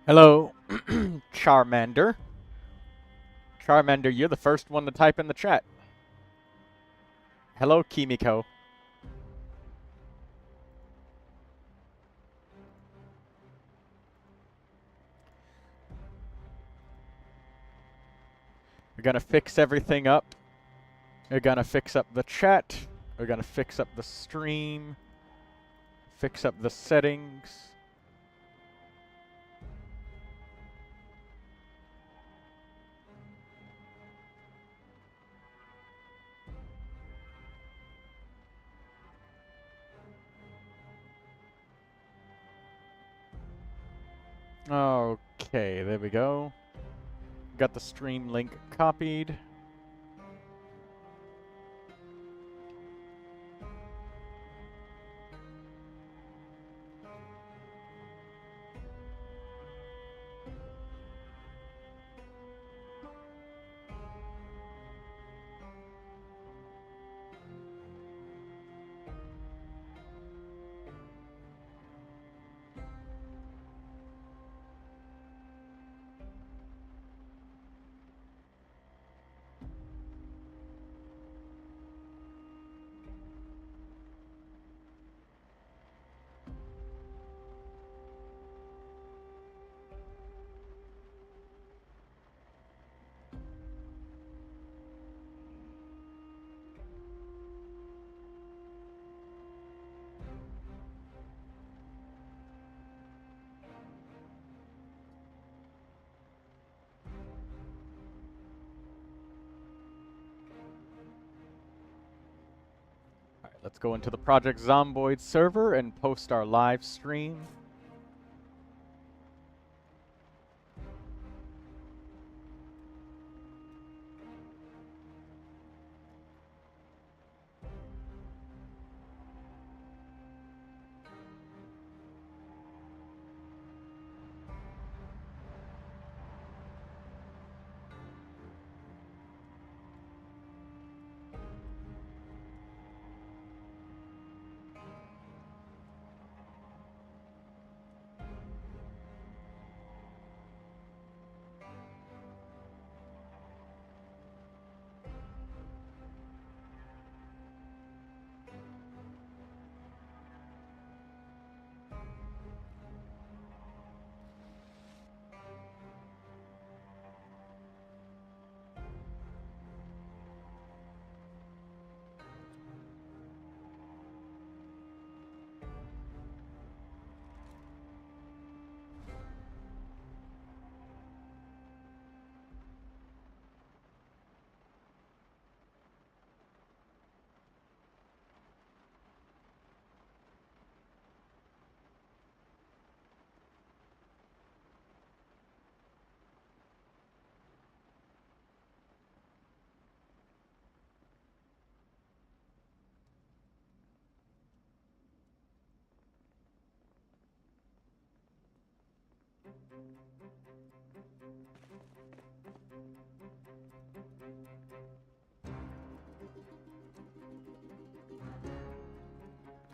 Hello, Charmander. Charmander, you're the first one to type in the chat. Hello, Kimiko. We're gonna fix everything up. We're gonna fix up the chat. We're gonna fix up the stream. Fix up the settings. Okay, there we go. Got the stream link copied. Alright, let's go into the Project Zomboid server and post our live stream.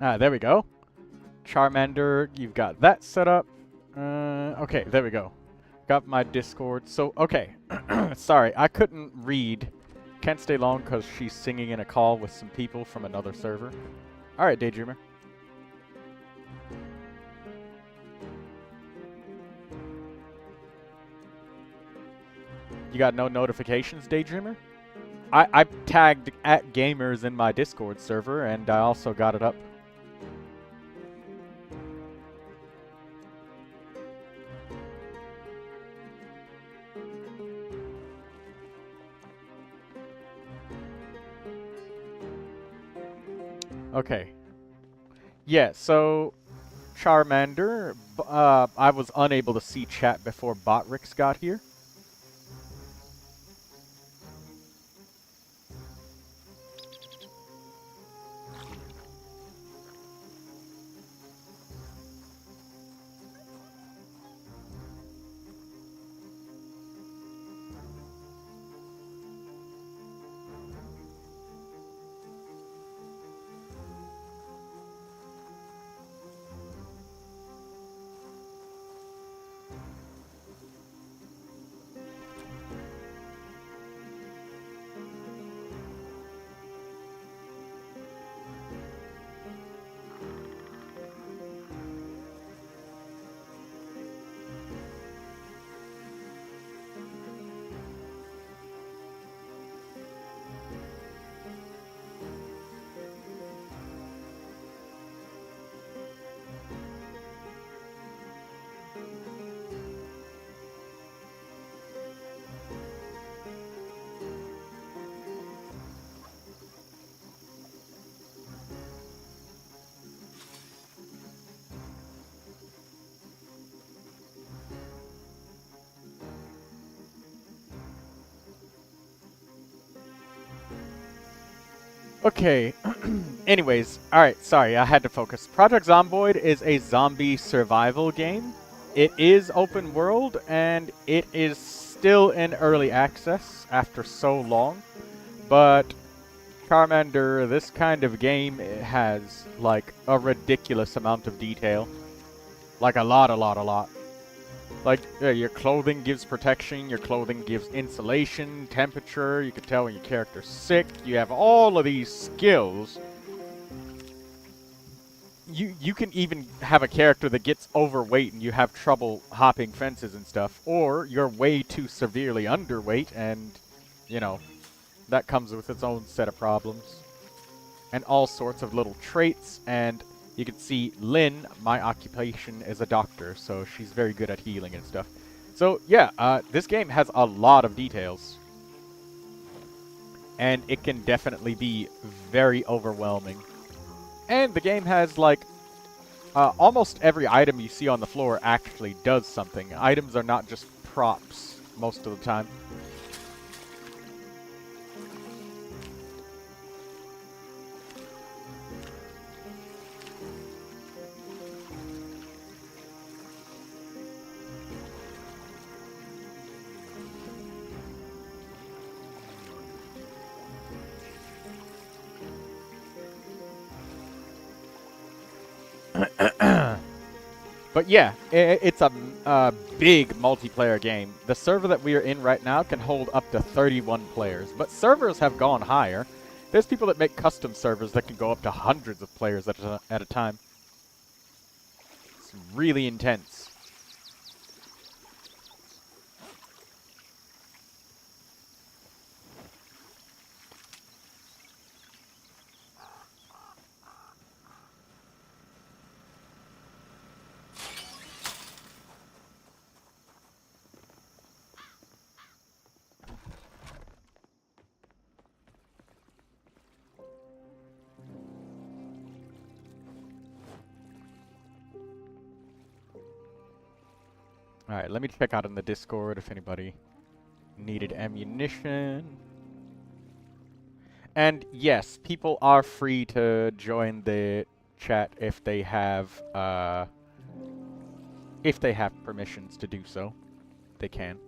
Ah, there we go. Charmander, you've got that set up. Okay, there we go. Got my Discord. So, okay. Sorry, I couldn't read. Can't stay long because she's singing in a call with some people from another server. Alright, Daydreamer. You got no notifications, Daydreamer? I tagged @gamers in my Discord server, and I also got it up. Okay. Yeah, so Charmander, I was unable to see chat before Botrix got here. Okay. Anyways, alright, sorry, I had to focus. Project Zomboid is a zombie survival game. It is open world, and it is still in early access after so long. But, Charmander, this kind of game has, like, a ridiculous amount of detail. Like, a lot. Like, your clothing gives protection, your clothing gives insulation, temperature, you can tell when your character's sick, you have all of these skills. You can even have a character that gets overweight and you have trouble hopping fences and stuff, or you're way too severely underweight and, you know, that comes with its own set of problems. And all sorts of little traits, and you can see Lynn, my occupation, is a doctor, so she's very good at healing and stuff. So, yeah, this game has a lot of details. And it can definitely be very overwhelming. And the game has, like, almost every item you see on the floor actually does something. Items are not just props most of the time. But yeah, it's a big multiplayer game. The server that we are in right now can hold up to 31 players, but servers have gone higher. There's people that make custom servers that can go up to hundreds of players at a time. It's really intense. Alright, let me check out in the Discord if anybody needed ammunition. And yes, people are free to join the chat if they have permissions to do so. They can.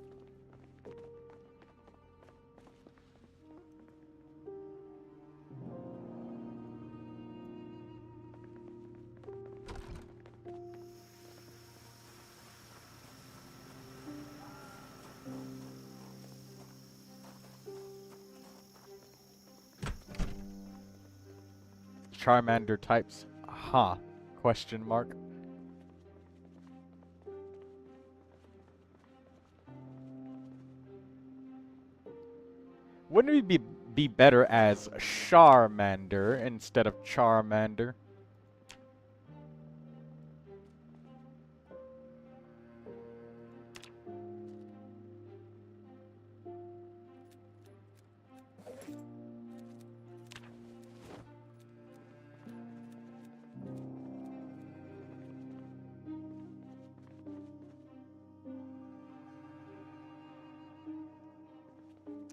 Charmander types, huh? Question mark. Wouldn't it be better as Charmander instead of Charmander?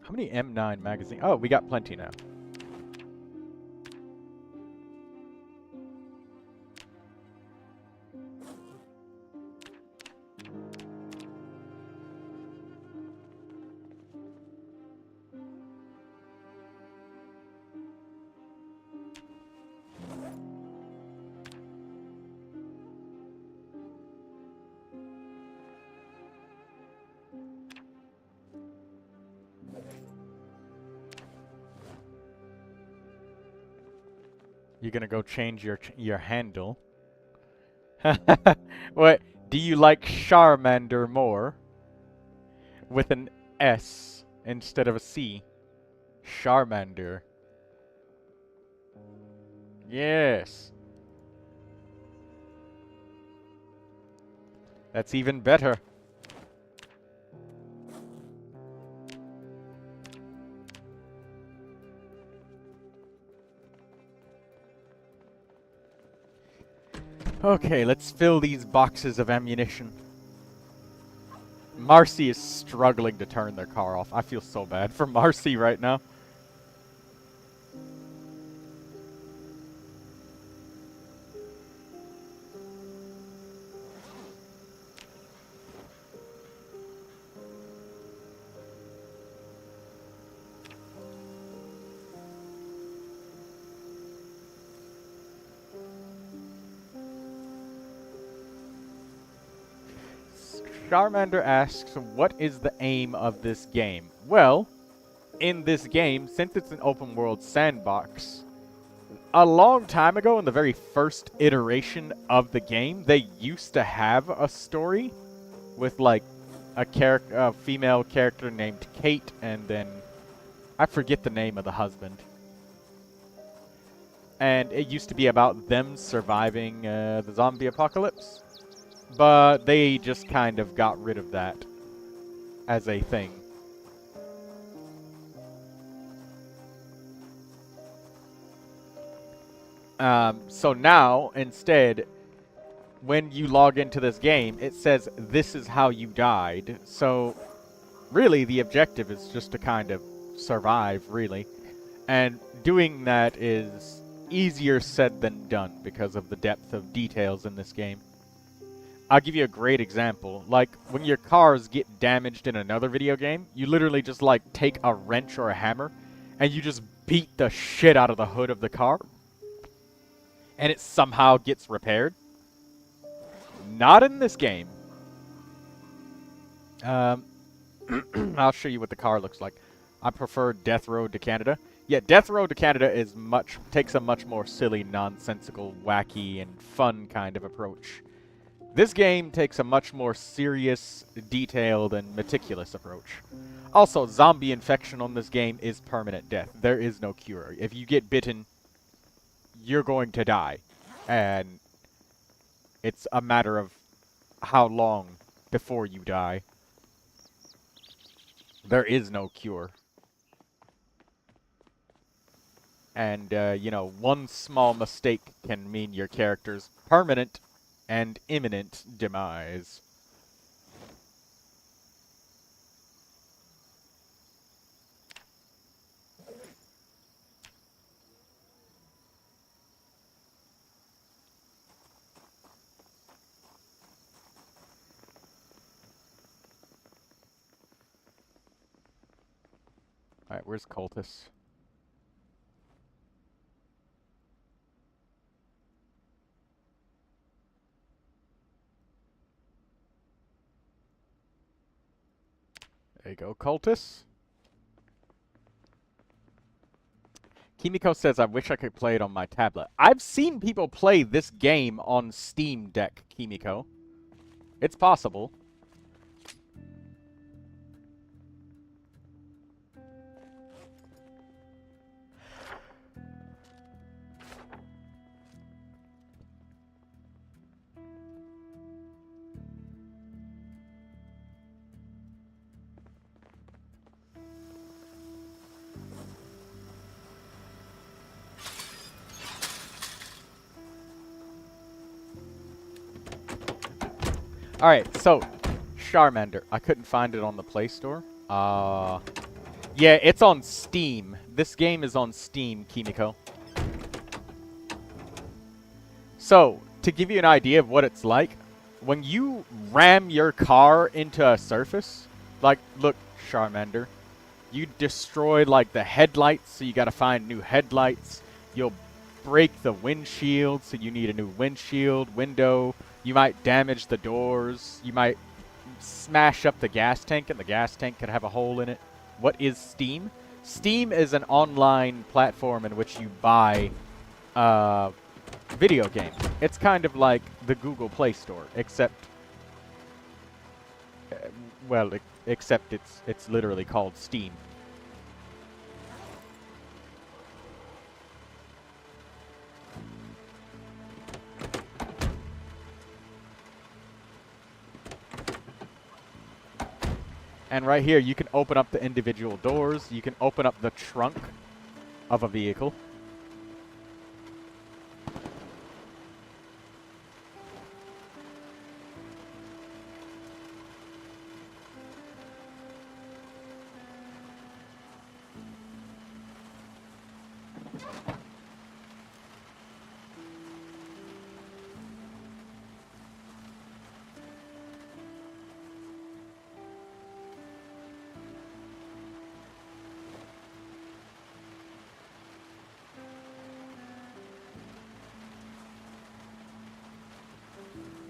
How many M9 magazines? Oh, we got plenty now. You're gonna go change your handle. What? Do you like Charmander more? With an S instead of a C. Charmander. Yes. That's even better. Okay, let's fill these boxes of ammunition. Marcy is struggling to turn their car off. I feel so bad for Marcy right now. Charmander asks, what is the aim of this game? Well, in this game, since it's an open world sandbox, a long time ago, in the very first iteration of the game, they used to have a story with, like, a female character named Kate, and then I forget the name of the husband. And it used to be about them surviving the zombie apocalypse. But they just kind of got rid of that as a thing. So now, instead, when you log into this game, it says this is how you died. So, really, the objective is just to kind of survive, really. And doing that is easier said than done because of the depth of details in this game. I'll give you a great example. Like, when your cars get damaged in another video game, you literally just, like, take a wrench or a hammer, and you just beat the shit out of the hood of the car, and it somehow gets repaired. Not in this game. I'll show you what the car looks like. I prefer Death Road to Canada. Yeah, Death Road to Canada is takes a much more silly, nonsensical, wacky, and fun kind of approach. This game takes a much more serious, detailed, and meticulous approach. Also, zombie infection on this game is permanent death. There is no cure. If you get bitten, you're going to die. And it's a matter of how long before you die. There is no cure. And, you know, one small mistake can mean your character's permanent and imminent demise. Alright, where's Cultus? There you go, Cultus. Kimiko says, I wish I could play it on my tablet. I've seen people play this game on Steam Deck, Kimiko. It's possible. Alright, so, Charmander. I couldn't find it on the Play Store. Yeah, it's on Steam. This game is on Steam, Kimiko. So, to give you an idea of what it's like, when you ram your car into a surface, like, look, Charmander, you destroy, like, the headlights, so you gotta find new headlights. You'll break the windshield, so you need a new window. You might damage the doors. You might smash up the gas tank, and the gas tank could have a hole in it. What is Steam? Steam is an online platform in which you buy video games. It's kind of like the Google Play Store, except, well, except it's literally called Steam. And right here, you can open up the individual doors. You can open up the trunk of a vehicle.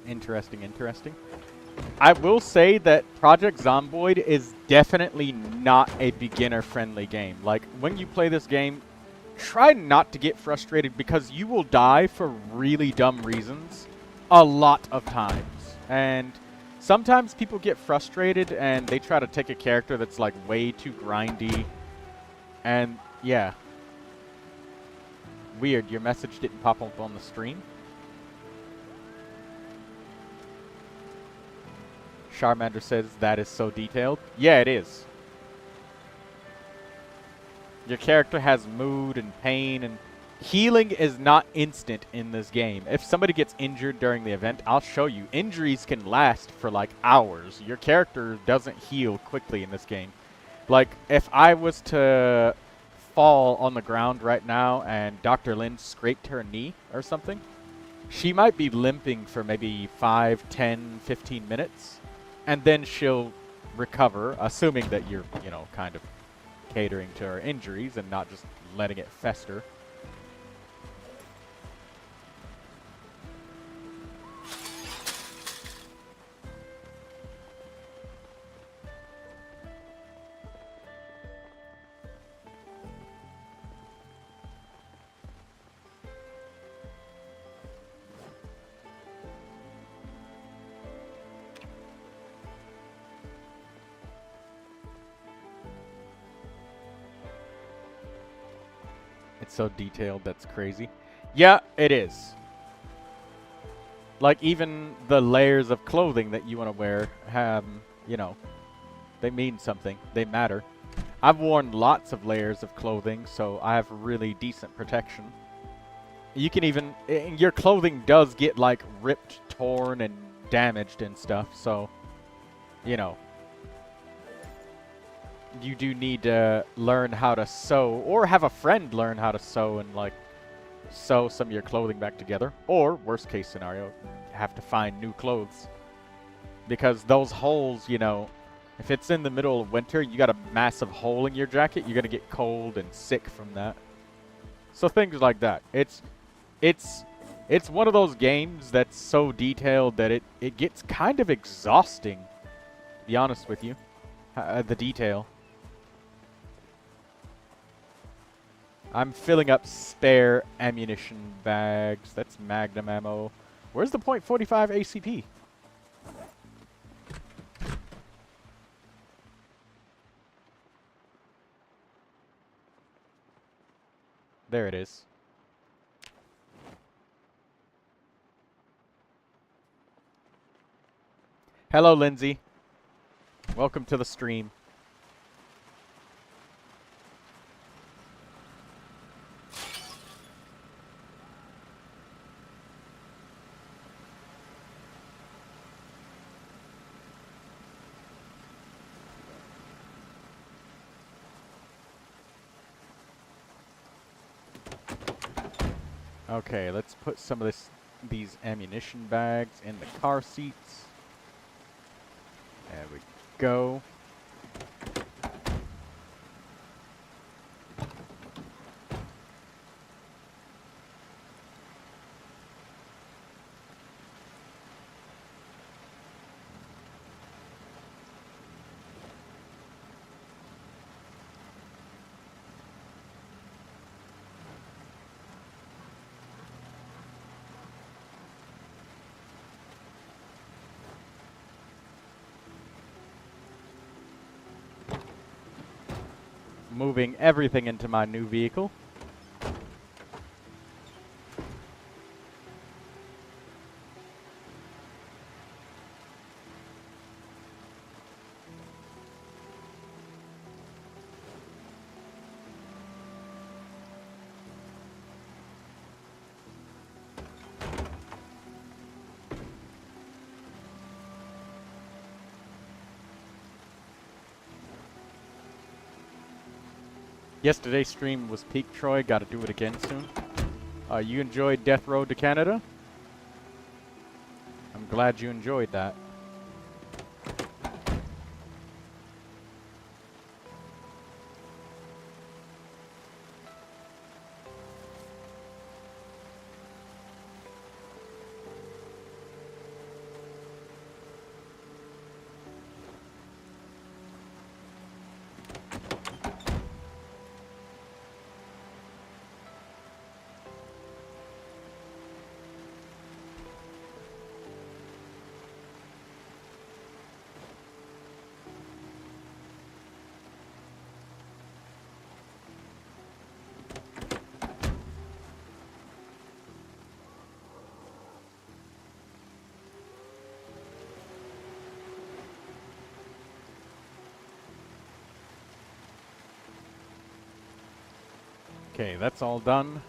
Interesting, interesting. I will say that Project Zomboid is definitely not a beginner-friendly game. Like, when you play this game, try not to get frustrated because you will die for really dumb reasons a lot of times. And sometimes people get frustrated and they try to take a character that's like way too grindy. And yeah. Weird, your message didn't pop up on the stream. Charmander says that is so detailed. Yeah, it is. Your character has mood and pain, and healing is not instant in this game. If somebody gets injured during the event, I'll show you. Injuries can last for like hours. Your character doesn't heal quickly in this game. Like, if I was to fall on the ground right now and Dr. Lynn scraped her knee or something, she might be limping for maybe 5, 10, 15 minutes, and then she'll recover, assuming that you're, you know, kind of catering to her injuries and not just letting it fester. It's so detailed, that's crazy. Yeah, it is. Like, even the layers of clothing that you want to wear have, you know, they mean something. They matter. I've worn lots of layers of clothing, so I have really decent protection. You can even, your clothing does get, like, ripped, torn, and damaged and stuff, so, you know. You do need to learn how to sew, or have a friend learn how to sew and, like, sew some of your clothing back together. Or, worst case scenario, have to find new clothes. Because those holes, you know, if it's in the middle of winter, you got a massive hole in your jacket, you're going to get cold and sick from that. So things like that. It's one of those games that's so detailed that it gets kind of exhausting, to be honest with you. The detail. I'm filling up spare ammunition bags. That's Magnum ammo. Where's the .45 ACP? There it is. Hello, Lindsay. Welcome to the stream. Okay, let's put some of these ammunition bags in the car seats. There we go. Moving everything into my new vehicle. Yesterday's stream was peak, Troy. Gotta do it again soon. You enjoyed Death Road to Canada? I'm glad you enjoyed that. Okay, that's all done.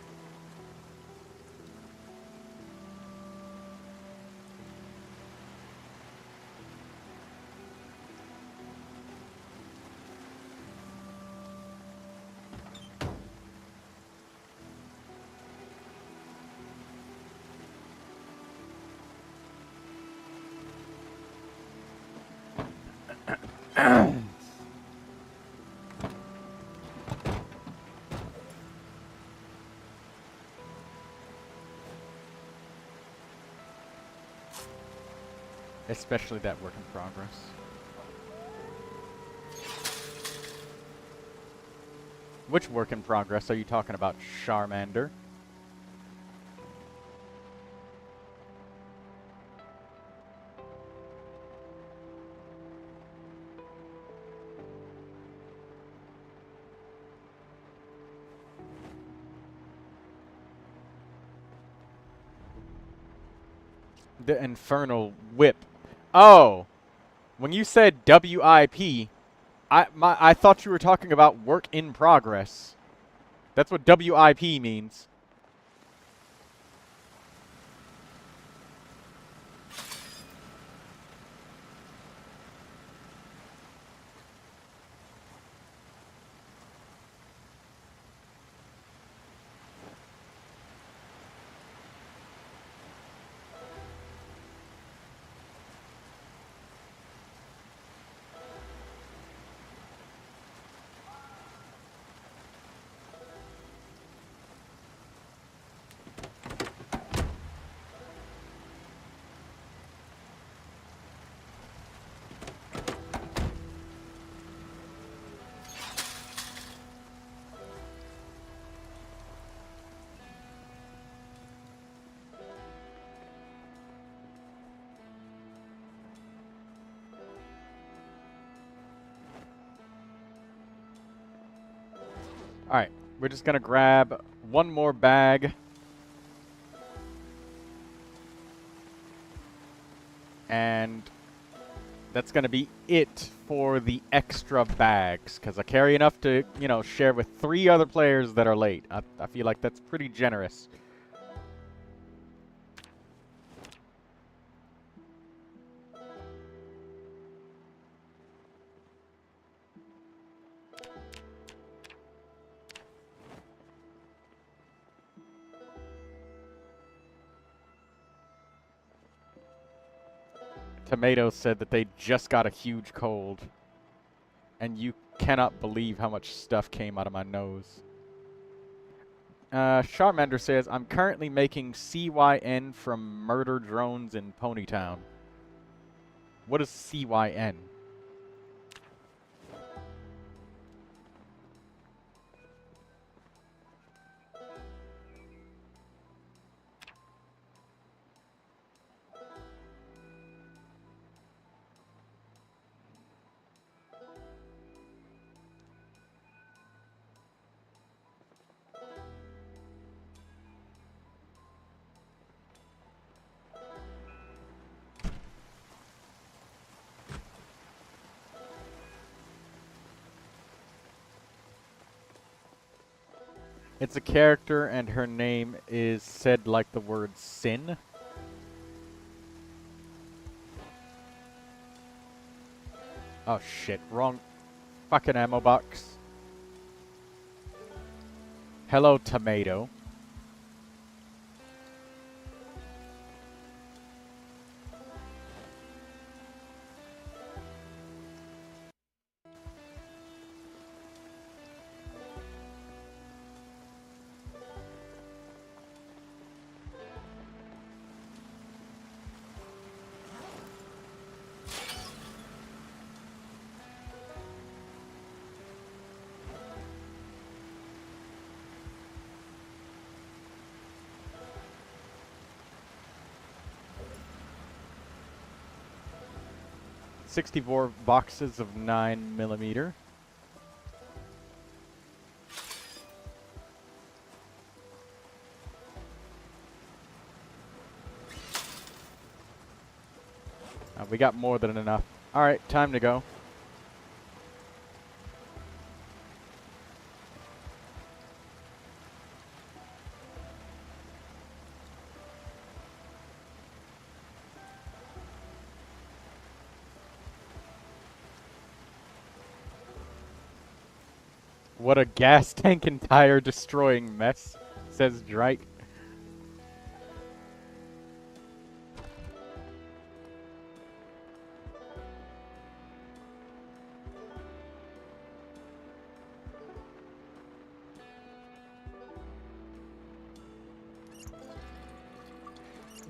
Especially that work in progress. Which work in progress are you talking about, Charmander? The Infernal Whip. Oh! When you said WIP, I thought you were talking about work in progress. That's what WIP means. Alright, we're just gonna grab one more bag. And that's gonna be it for the extra bags, because I carry enough to, you know, share with 3 other players that are late. I feel like that's pretty generous. Tomato said that they just got a huge cold. And you cannot believe how much stuff came out of my nose. Charmander says, I'm currently making CYN from murder drones in Ponytown. What is CYN? It's a character, and her name is said like the word sin. Oh shit, wrong fucking ammo box. Hello, Tomato. $64 boxes of 9mm. We got more than enough. Alright, time to go. What a gas tank and tire destroying mess, says Drake.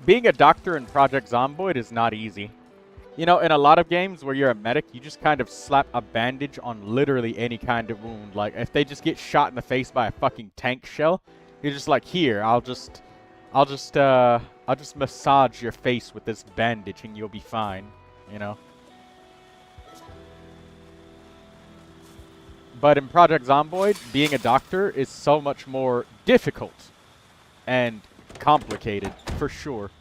Being a doctor in Project Zomboid is not easy. You know, in a lot of games where you're a medic, you just kind of slap a bandage on literally any kind of wound. Like, if they just get shot in the face by a fucking tank shell, you're just like, here, I'll just massage your face with this bandage and you'll be fine, you know? But in Project Zomboid, being a doctor is so much more difficult and complicated, for sure.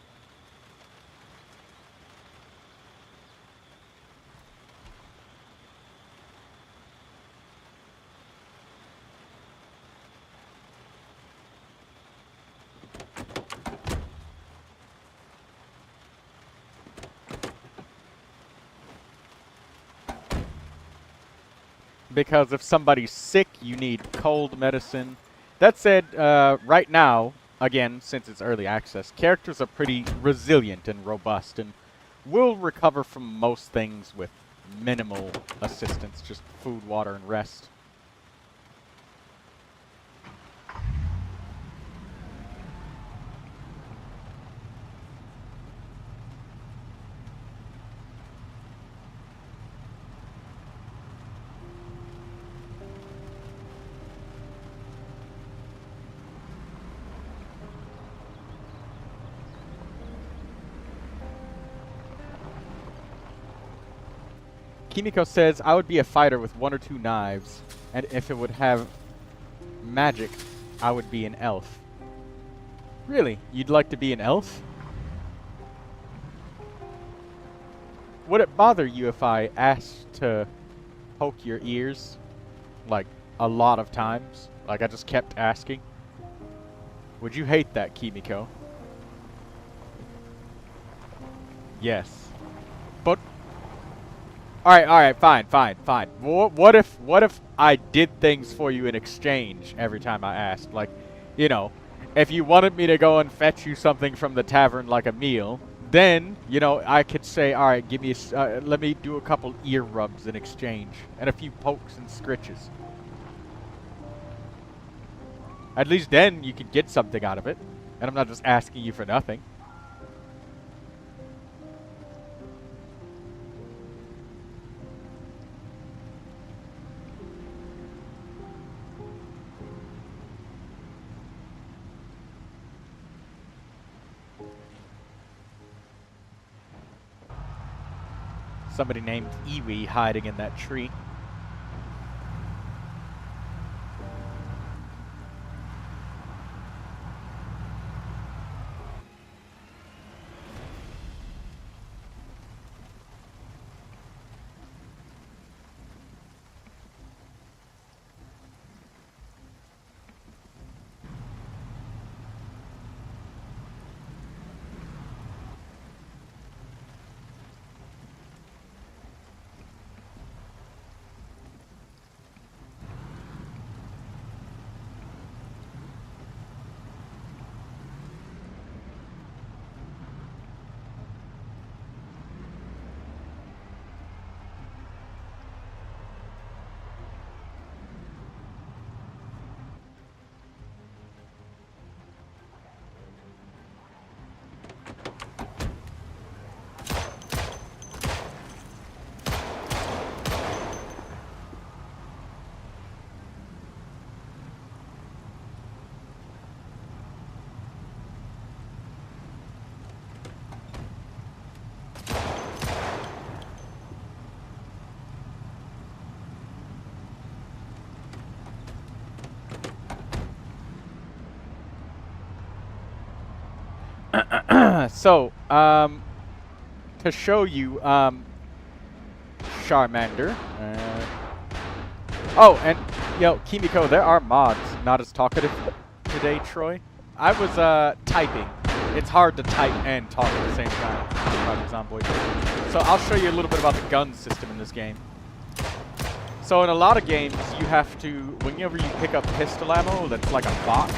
Because if somebody's sick, you need cold medicine. That said, right now, again, since it's early access, characters are pretty resilient and robust and will recover from most things with minimal assistance, just food, water, and rest. Kimiko says, I would be a fighter with 1 or 2 knives, and if it would have magic, I would be an elf. Really? You'd like to be an elf? Would it bother you if I asked to poke your ears, like, a lot of times? Like, I just kept asking? Would you hate that, Kimiko? Yes. But Alright, fine. What if I did things for you in exchange every time I asked? Like, you know, if you wanted me to go and fetch you something from the tavern like a meal, then, you know, I could say, alright, give me let me do a couple ear rubs in exchange, and a few pokes and scritches. At least then you could get something out of it, and I'm not just asking you for nothing. Somebody named Iwi hiding in that tree. So, to show you, Charmander. Oh, and, yo, Kimiko, there are mods. Not as talkative today, Troy. I was, typing. It's hard to type and talk at the same time. Project Zomboid. So I'll show you a little bit about the gun system in this game. So in a lot of games, you have to, whenever you pick up pistol ammo that's like a box,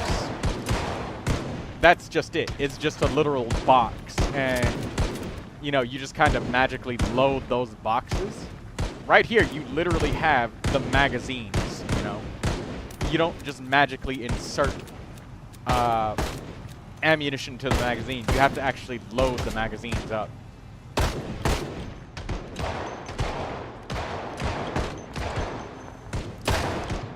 that's just it. It's just a literal box. And, you know, you just kind of magically load those boxes. Right here, you literally have the magazines, you know. You don't just magically insert ammunition to the magazine. You have to actually load the magazines up.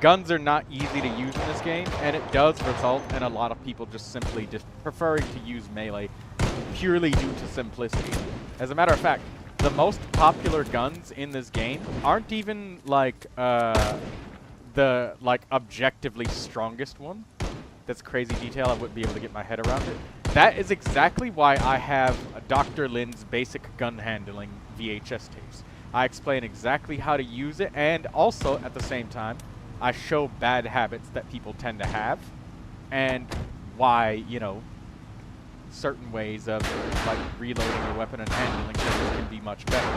Guns are not easy to use in this game, and it does result in a lot of people just simply preferring to use melee purely due to simplicity. As a matter of fact, the most popular guns in this game aren't even like the objectively strongest one. That's crazy detail. I wouldn't be able to get my head around it. That is exactly why I have Dr. Lynn's basic gun handling VHS tapes. I explain exactly how to use it, and also at the same time, I show bad habits that people tend to have, and why, you know, certain ways of like reloading your weapon and handling things can be much better.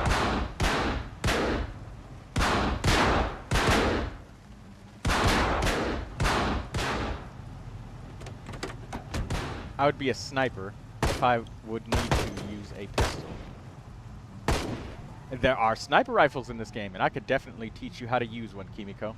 I would be a sniper if I would need to use a pistol. There are sniper rifles in this game, and I could definitely teach you how to use one, Kimiko.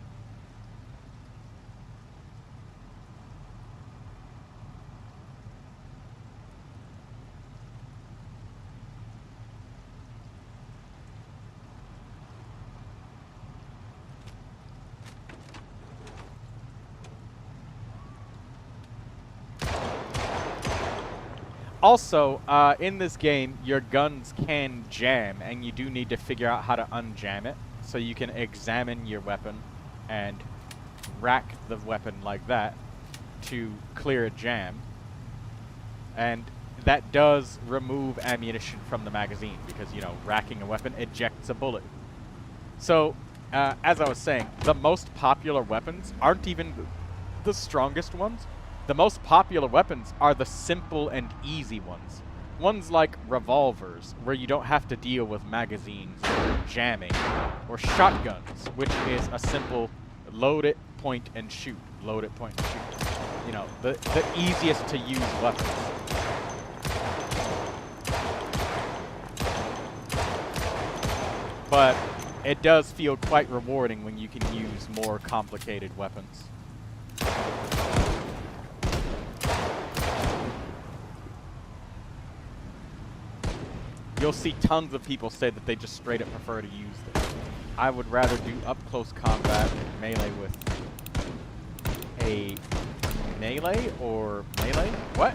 Also, in this game, your guns can jam, and you do need to figure out how to unjam it. So you can examine your weapon and rack the weapon like that to clear a jam. And that does remove ammunition from the magazine because, you know, racking a weapon ejects a bullet. So, as I was saying, the most popular weapons aren't even the strongest ones. The most popular weapons are the simple and easy ones. Ones like revolvers, where you don't have to deal with magazines or jamming, or shotguns, which is a simple load it, point, and shoot. Load it, point, and shoot. You know, the easiest to use weapons. But it does feel quite rewarding when you can use more complicated weapons. You'll see tons of people say that they just straight up prefer to use this. I would rather do up-close combat melee with a melee or melee? What?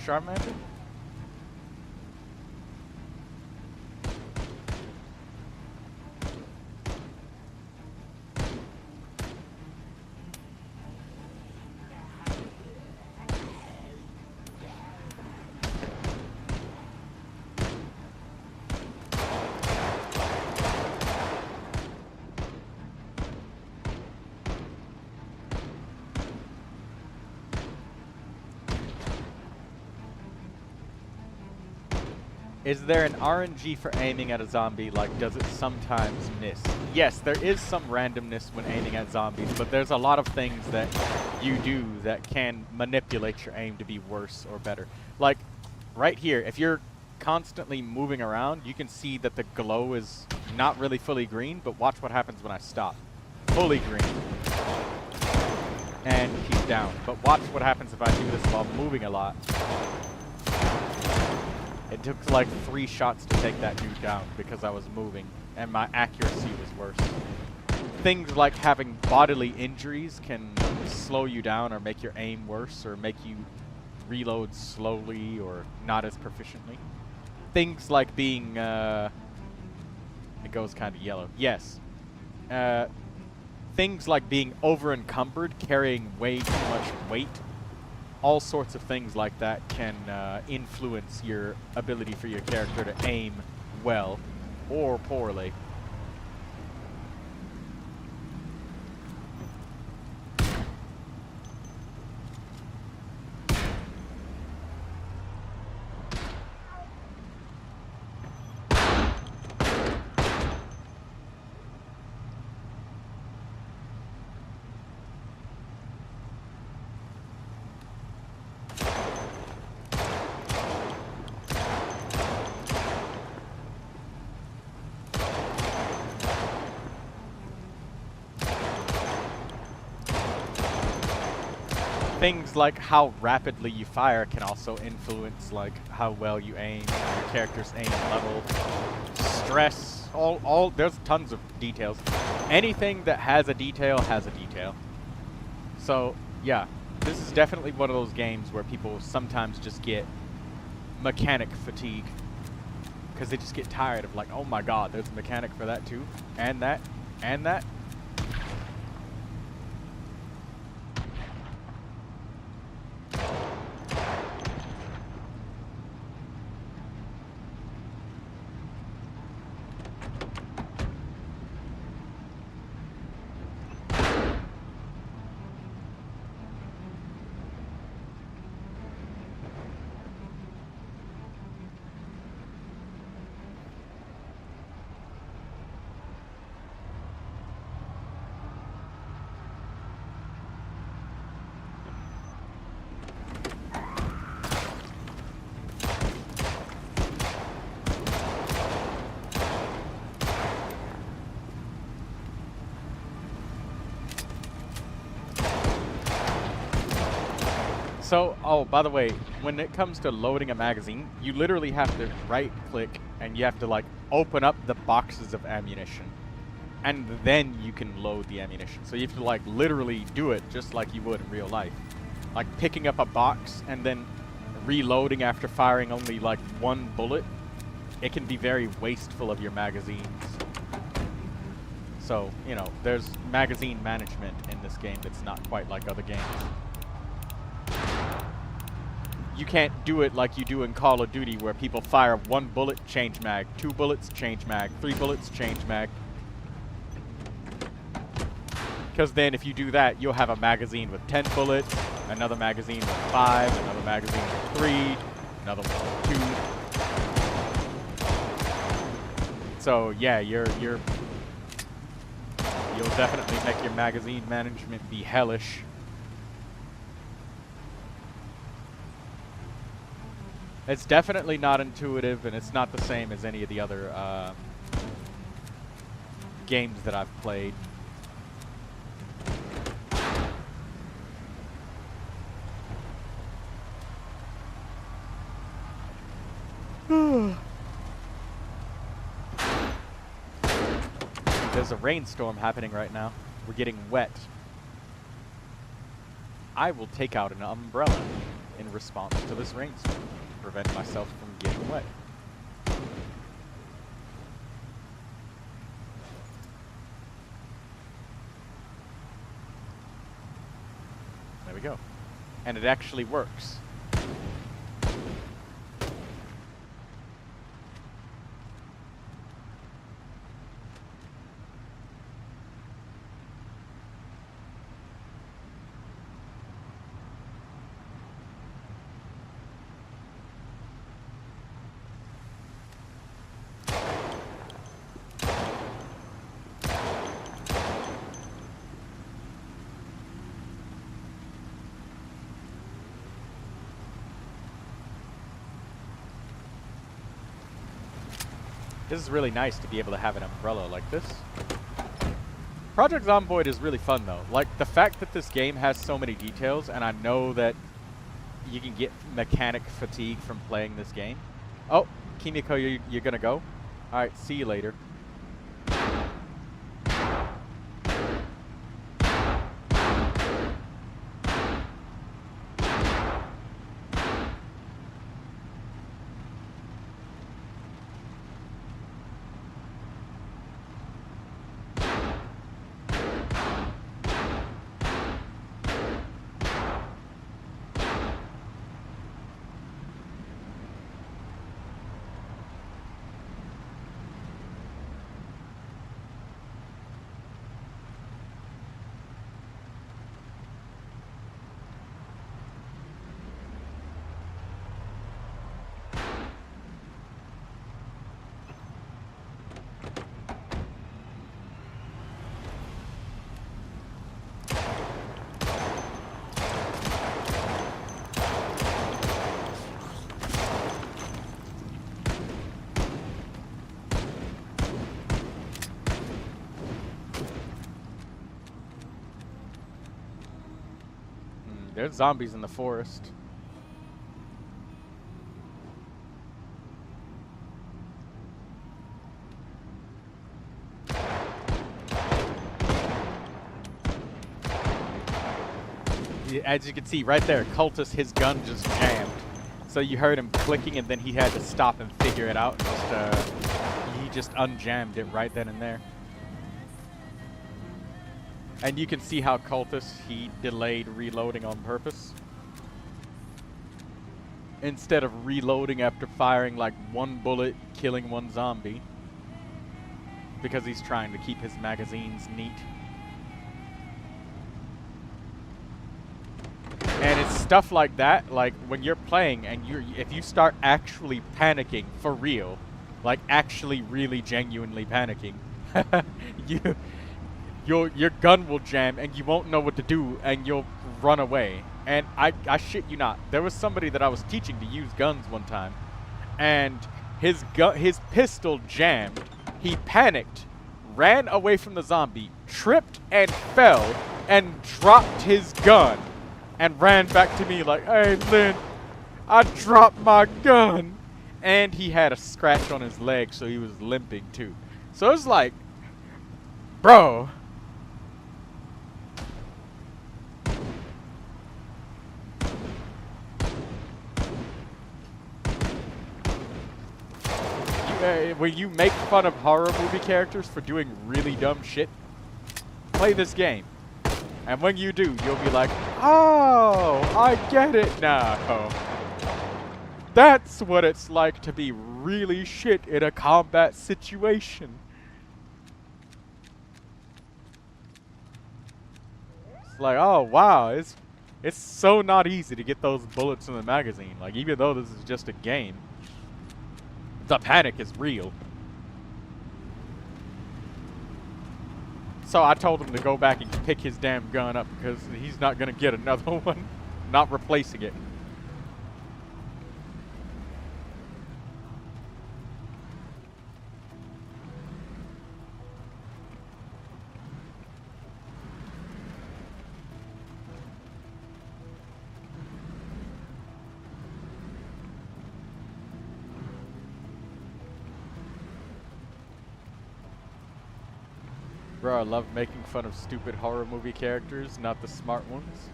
Charmander? Is there an RNG for aiming at a zombie? Like, does it sometimes miss? Yes, there is some randomness when aiming at zombies, but there's a lot of things that you do that can manipulate your aim to be worse or better. Like, right here, if you're constantly moving around, you can see that the glow is not really fully green, but watch what happens when I stop. Fully green. And he's down. But watch what happens if I do this while moving a lot. It took like 3 shots to take that dude down because I was moving, and my accuracy was worse. Things like having bodily injuries can slow you down or make your aim worse or make you reload slowly or not as proficiently. Things like being, it goes kind of yellow. Yes. Things like being over-encumbered, carrying way too much weight. All sorts of things like that can influence your ability for your character to aim well or poorly. things like how rapidly you fire can also influence like how well you aim, your character's aim level, stress, all there's tons of details. Anything that has a detail has a detail. So, yeah, this is definitely one of those games where people sometimes just get mechanic fatigue. Because they just get tired of like, oh my god, there's a mechanic for that too, and that, and that. So, oh, by the way, when it comes to loading a magazine, you literally have to right-click and you have to, like, open up the boxes of ammunition. And then you can load the ammunition. So you have to, like, literally do it just like you would in real life. Like, picking up a box and then reloading after firing only, like, one bullet. It can be very wasteful of your magazines. So, you know, there's magazine management in this game that's not quite like other games. You can't do it like you do in Call of Duty where people fire one bullet, change mag, 2 bullets, change mag, 3 bullets, change mag. Because then if you do that, you'll have a magazine with 10 bullets, another magazine with 5, another magazine with 3, another one with 2. So yeah, you'll definitely make your magazine management be hellish. It's definitely not intuitive, and it's not the same as any of the other games that I've played. There's a rainstorm happening right now. We're getting wet. I will take out an umbrella in response to this rainstorm. Prevent myself from getting wet. There we go. And it actually works. This is really nice to be able to have an umbrella like this. Project Zomboid is really fun though. Like, the fact that this game has so many details, and I know that you can get mechanic fatigue from playing this game. Oh, Kimiko, you're gonna go? Alright, see you later. There's zombies in the forest. As you can see right there, Cultist, his gun just jammed. So you heard him clicking and then he had to stop and figure it out. He just unjammed it right then and there. And you can see how Cultist, he delayed reloading on purpose. Instead of reloading after firing like one bullet, killing one zombie. Because he's trying to keep his magazines neat. And it's stuff like that, like when you're playing and if you start actually panicking for real, like actually really genuinely panicking, your gun will jam and you won't know what to do and you'll run away. And I shit you not, there was somebody that I was teaching to use guns one time, and his pistol jammed. He panicked, ran away from the zombie, tripped and fell, and dropped his gun. And ran back to me like, "Hey, Lynn, I dropped my gun." And he had a scratch on his leg, so he was limping too. So it's like, bro. When you make fun of horror movie characters for doing really dumb shit, play this game. And when you do, you'll be like, "Oh, I get it now. That's what it's like to be really shit in a combat situation." It's like, oh wow, it's so not easy to get those bullets in the magazine. Like, even though this is just a game, the panic is real. So I told him to go back and pick his damn gun up because he's not going to get another one. Not replacing it. Bro, I love making fun of stupid horror movie characters, not the smart ones.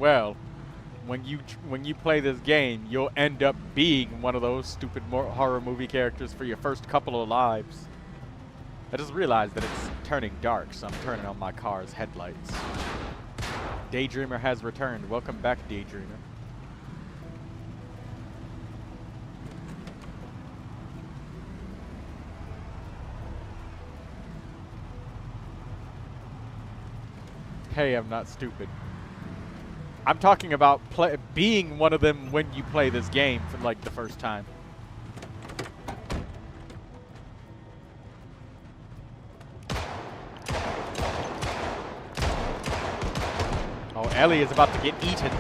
Well, when you play this game, you'll end up being one of those stupid horror movie characters for your first couple of lives. I just realized that it's turning dark, so I'm turning on my car's headlights. Daydreamer has returned. Welcome back, Daydreamer. Hey, I'm not stupid. I'm talking about being one of them when you play this game for like the first time. Oh, Ellie is about to get eaten.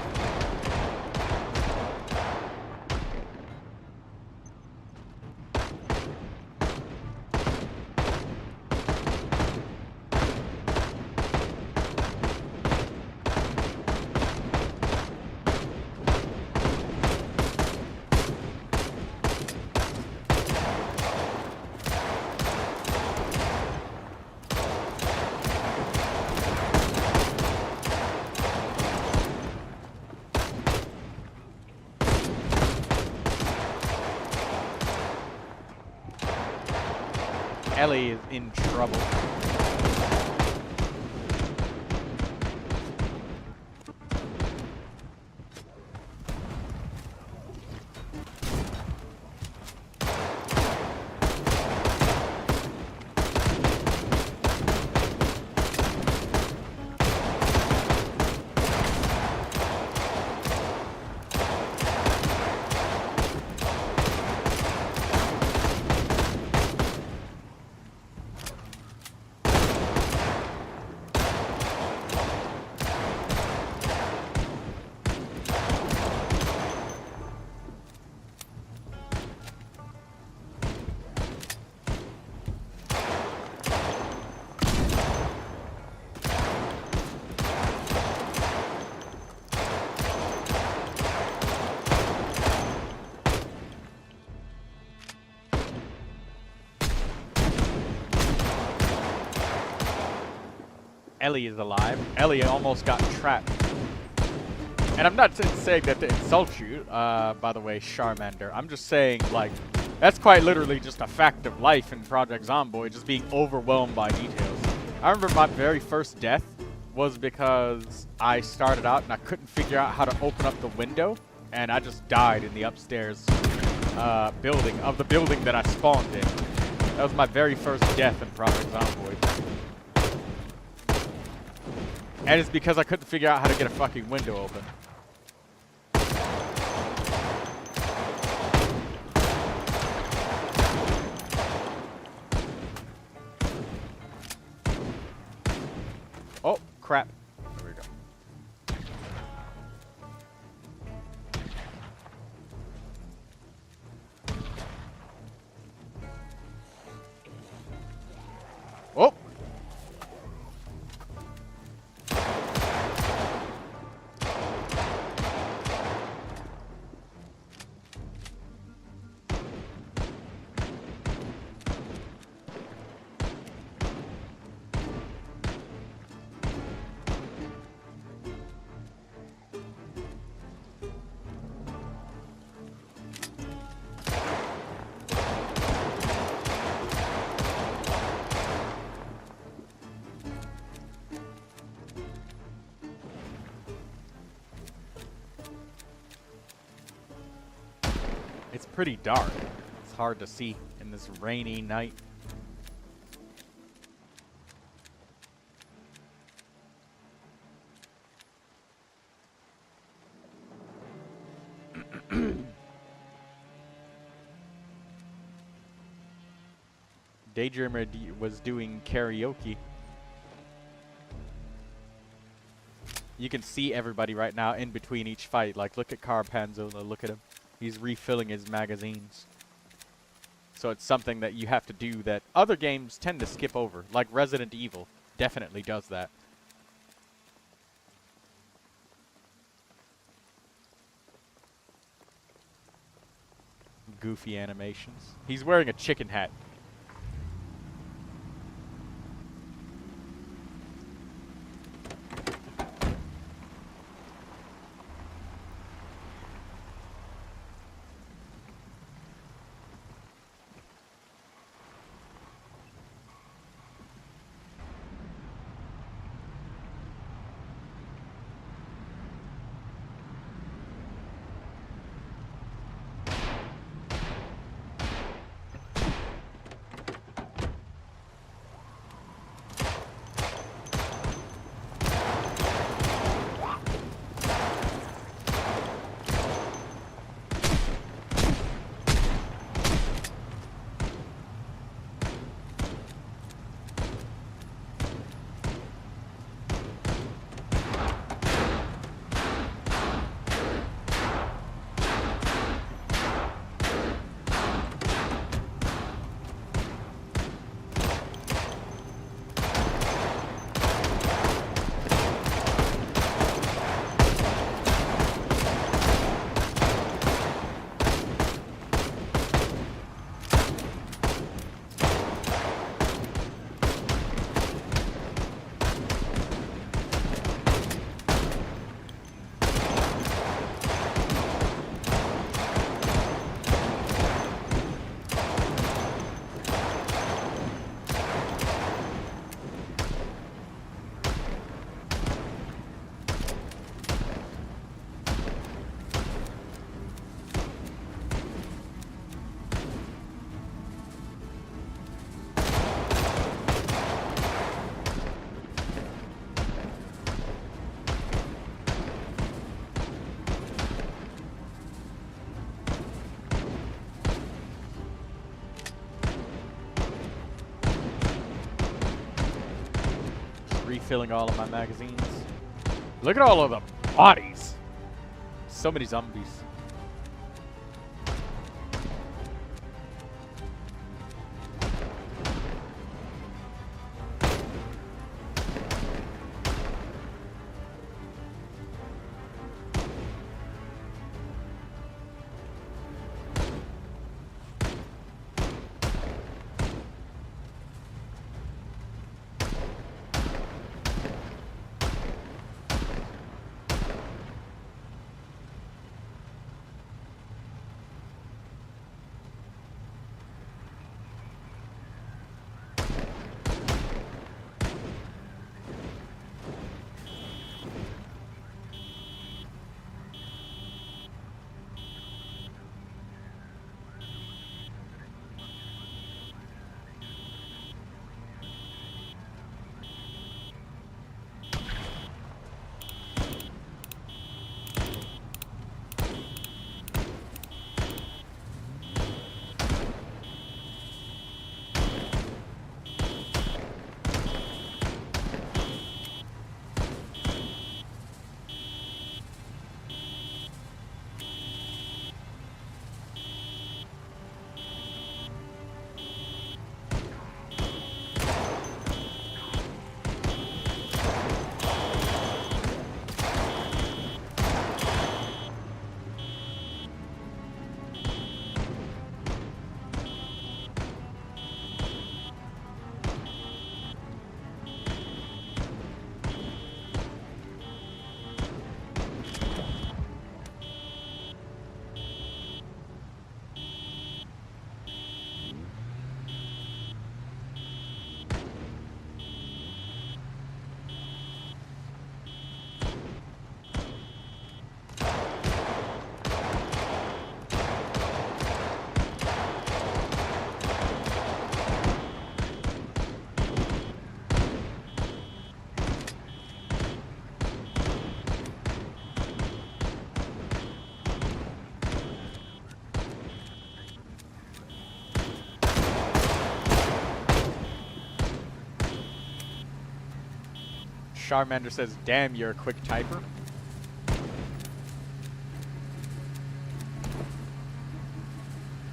Ellie is in trouble. Ellie is alive. Ellie almost got trapped. And I'm not saying that to insult you, by the way, Charmander. I'm just saying, like, that's quite literally just a fact of life in Project Zomboid, just being overwhelmed by details. I remember my very first death was because I started out and I couldn't figure out how to open up the window, and I just died in the upstairs building of the building that I spawned in. That was my very first death in Project Zomboid. And it's because I couldn't figure out how to get a fucking window open. Oh, crap. There we go. Oh! It's pretty dark. It's hard to see in this rainy night. Daydreamer was doing karaoke. You can see everybody right now in between each fight. Like, look at Carpanzola, look at him. He's refilling his magazines. So it's something that you have to do that other games tend to skip over. Like Resident Evil definitely does that. Goofy animations. He's wearing a chicken hat. Refilling all of my magazines. Look at all of the bodies. So many zombies. Charmander says, damn, you're a quick typer.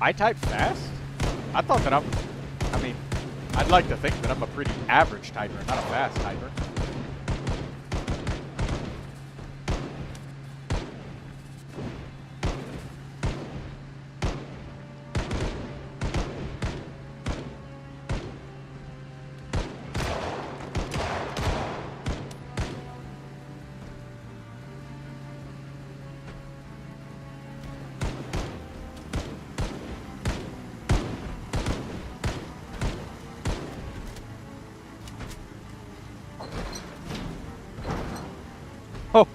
I type fast? I thought that I mean, I'd like to think that I'm a pretty average typer, not a fast typer. Oh!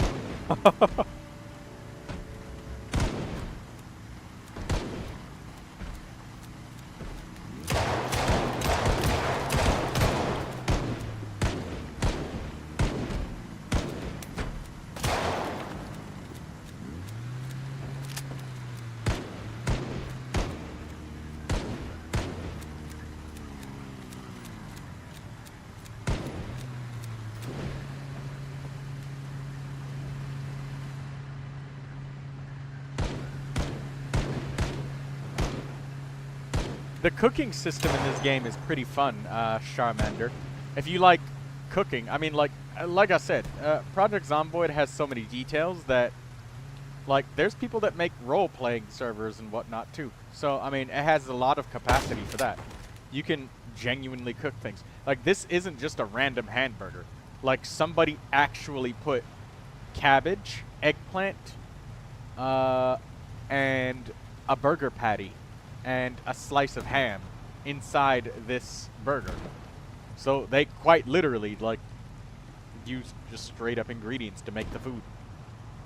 The cooking system in this game is pretty fun, Charmander. If you like cooking, I mean, like I said, Project Zomboid has so many details that, like, there's people that make role-playing servers and whatnot too. So, I mean, it has a lot of capacity for that. You can genuinely cook things. Like, this isn't just a random hamburger. Like, somebody actually put cabbage, eggplant, and a burger patty and a slice of ham inside this burger. So they quite literally, like, use just straight up ingredients to make the food.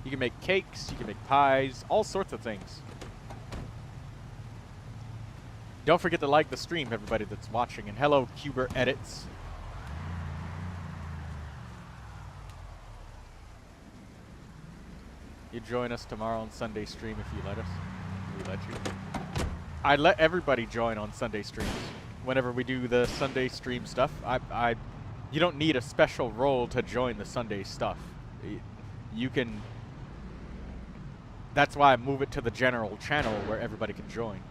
You can make cakes, you can make pies, all sorts of things. Don't forget to like the stream, everybody that's watching. And hello, Cuber Edits. You join us tomorrow on Sunday stream if you let us. We let you. I let everybody join on Sunday streams. Whenever we do the Sunday stream stuff, you don't need a special role to join the Sunday stuff. You can. That's why I move it to the general channel where everybody can join.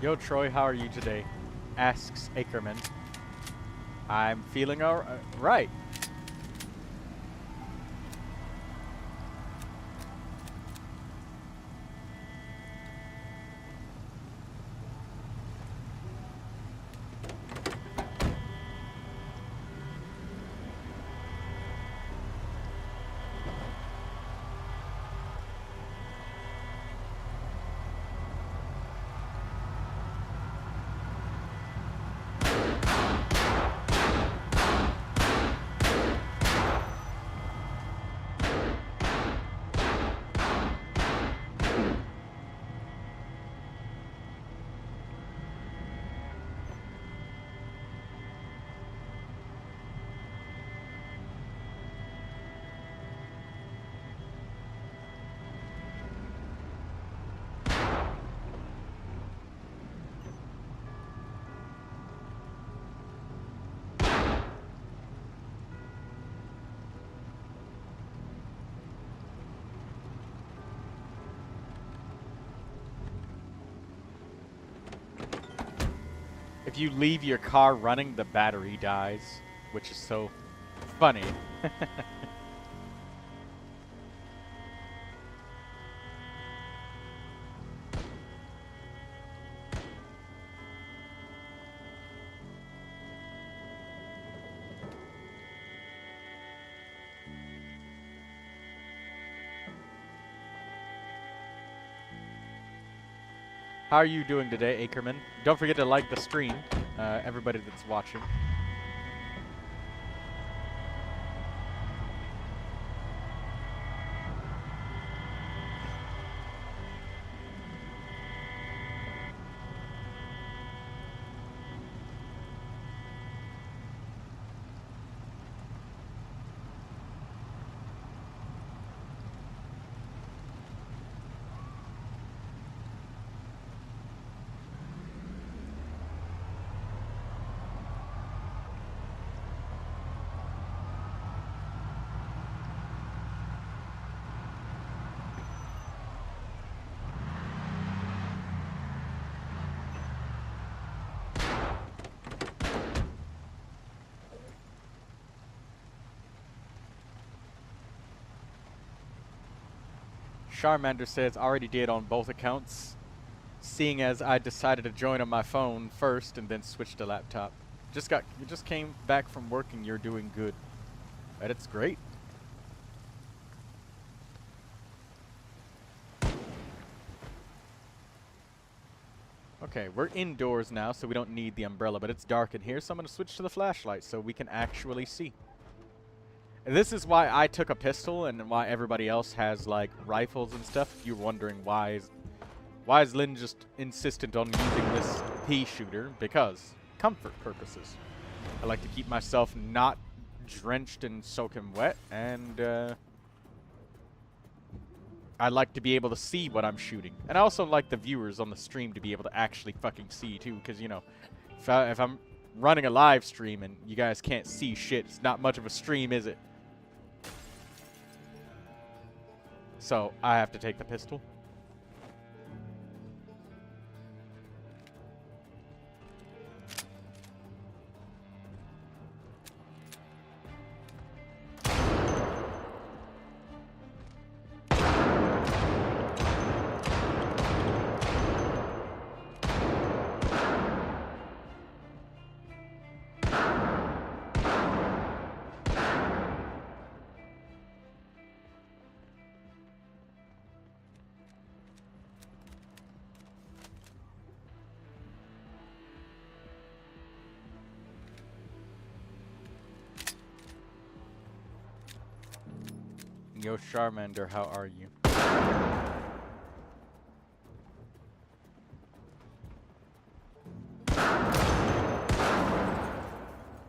Yo, Troy, how are you today? Asks Ackerman. I'm feeling alright. If you leave your car running, the battery dies, which is so funny. How are you doing today, Ackerman? Don't forget to like the stream, everybody that's watching. Charmander says already did on both accounts, seeing as I decided to join on my phone first and then switch to laptop. You just came back from work and you're doing good. That's great. Okay, we're indoors now, so we don't need the umbrella, but it's dark in here, so I'm going to switch to the flashlight so we can actually see. And this is why I took a pistol and why everybody else has, like, rifles and stuff. If you're wondering why is Lynn just insistent on using this pea shooter? Because comfort purposes. I like to keep myself not drenched and soaking wet, and I like to be able to see what I'm shooting. And I also like the viewers on the stream to be able to actually fucking see, too, because, you know, if I'm running a live stream and you guys can't see shit, it's not much of a stream, is it? So, I have to take the pistol. Yo, Charmander, how are you?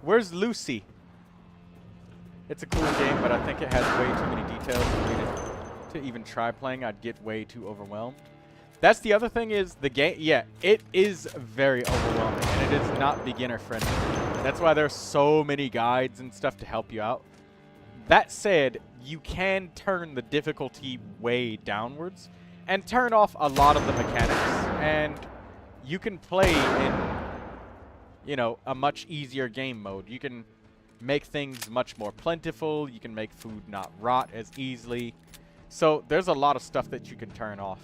Where's Lucy? It's a cool game, but I think it has way too many details for me to even try playing. I'd get way too overwhelmed. That's the other thing is the game. Yeah, it is very overwhelming, and it is not beginner friendly. That's why there's so many guides and stuff to help you out. That said, you can turn the difficulty way downwards and turn off a lot of the mechanics, and you can play in, you know, a much easier game mode. You can make things much more plentiful. You can make food not rot as easily. So there's a lot of stuff that you can turn off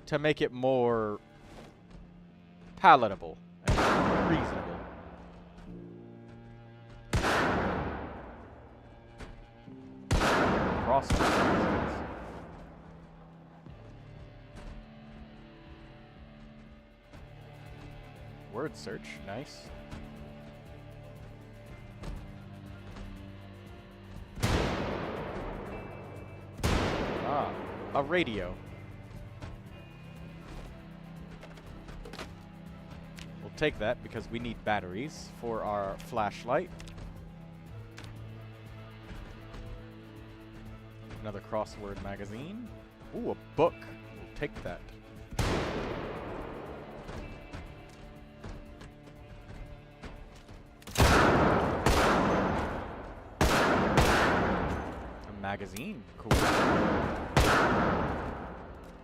to make it more palatable and reasonable. Word search, nice. Ah, a radio. We'll take that because we need batteries for our flashlight. Another crossword magazine. Ooh, a book. We'll take that. A magazine. Cool.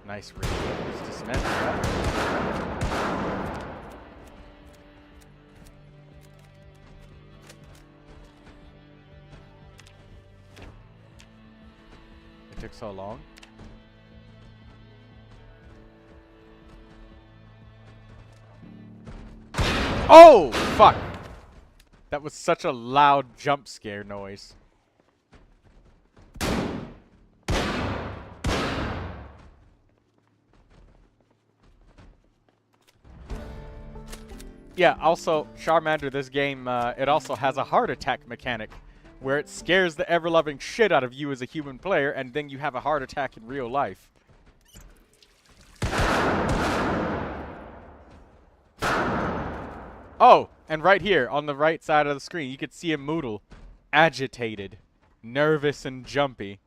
Nice radio. Let's dismantle that. took so long. Oh, fuck! That was such a loud jump scare noise. Yeah, also, Charmander, this game, it also has a heart attack mechanic, where it scares the ever-loving shit out of you as a human player, and then you have a heart attack in real life. Oh, and right here, on the right side of the screen, you could see a Moodle. Agitated. Nervous and jumpy.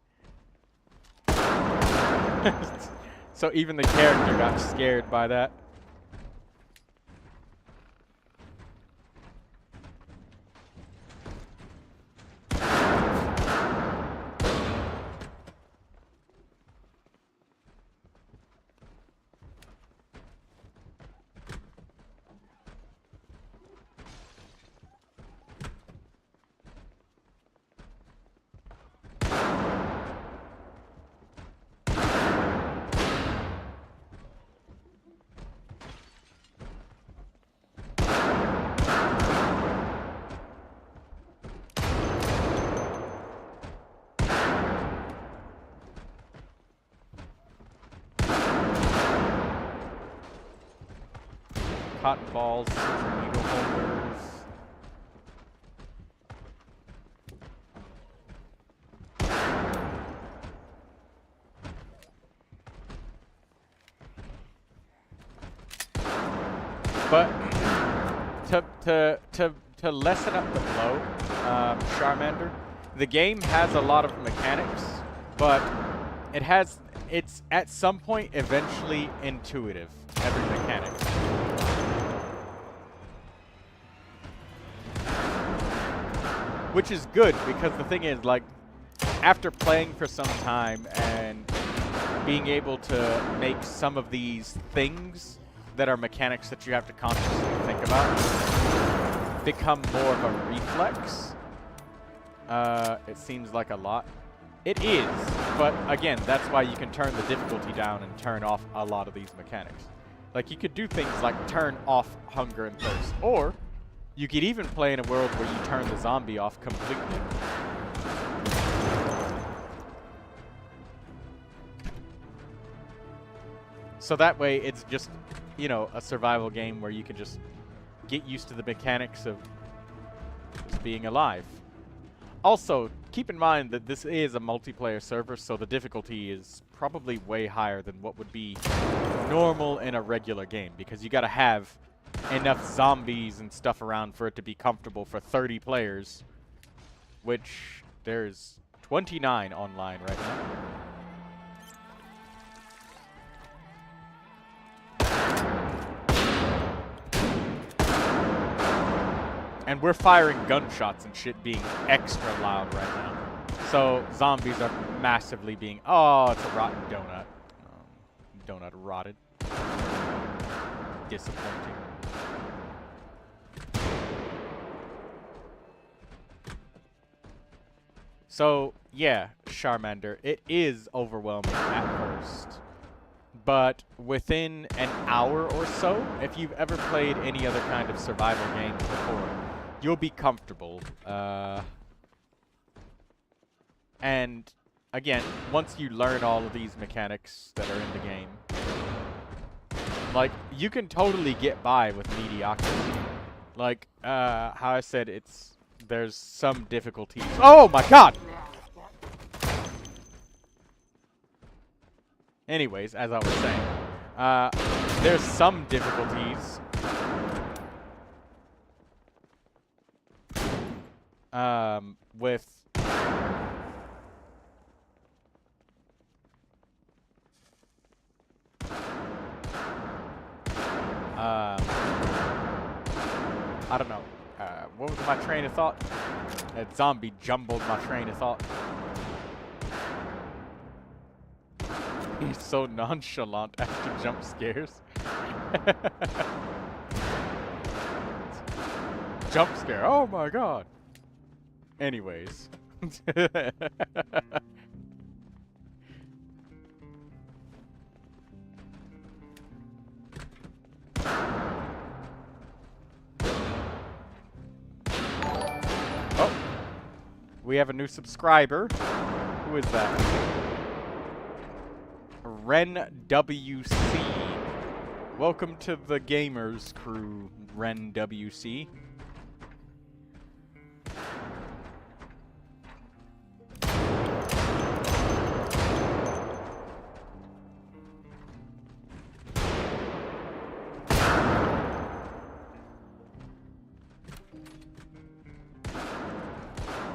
So even the character got scared by that. Cotton balls, needle holders. But to lessen up the blow, Charmander, the game has a lot of mechanics, but it's at some point eventually intuitive, every mechanic. Which is good, because the thing is, like, after playing for some time and being able to make some of these things that are mechanics that you have to consciously think about become more of a reflex. It seems like a lot. It is, but again, that's why you can turn the difficulty down and turn off a lot of these mechanics. Like, you could do things like turn off hunger and thirst, or you could even play in a world where you turn the zombie off completely. So that way, it's just, you know, a survival game where you can just get used to the mechanics of just being alive. Also, keep in mind that this is a multiplayer server, so the difficulty is probably way higher than what would be normal in a regular game, because you gotta have enough zombies and stuff around for it to be comfortable for 30 players, which there's 29 online right now. And we're firing gunshots and shit being extra loud right now. So zombies are massively being... Oh, it's a rotten donut. Donut rotted. Disappointing. So, yeah, Charmander, it is overwhelming at first. But within an hour or so, if you've ever played any other kind of survival games before, you'll be comfortable. And, again, once you learn all of these mechanics that are in the game, like, you can totally get by with mediocrity. Like, how I said, there's some difficulties. Oh my god! Anyways, as I was saying, there's some difficulties with I don't know. What was my train of thought? That zombie jumbled my train of thought. He's so nonchalant after jump scares. Jump scare. Oh my god. We have a new subscriber. Who is that? Ren WC. Welcome to the gamers crew, Ren WC.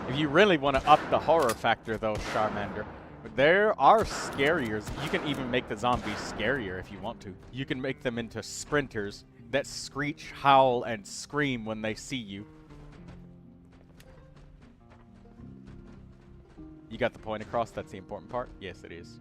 If you really want to up the horror factor, though, Charmander, there are scariers. You can even make the zombies scarier if you want to. You can make them into sprinters that screech, howl, and scream when they see you. You got the point across? That's the important part? Yes, it is.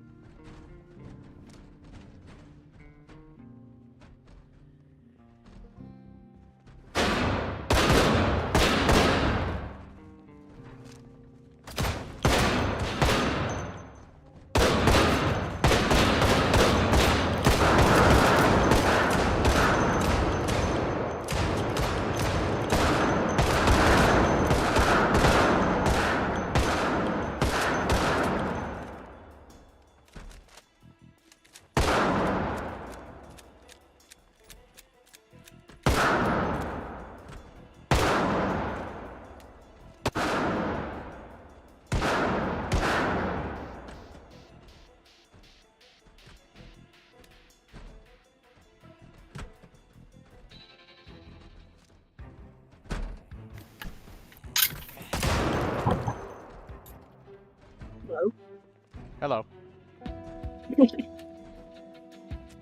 Hello. Hello.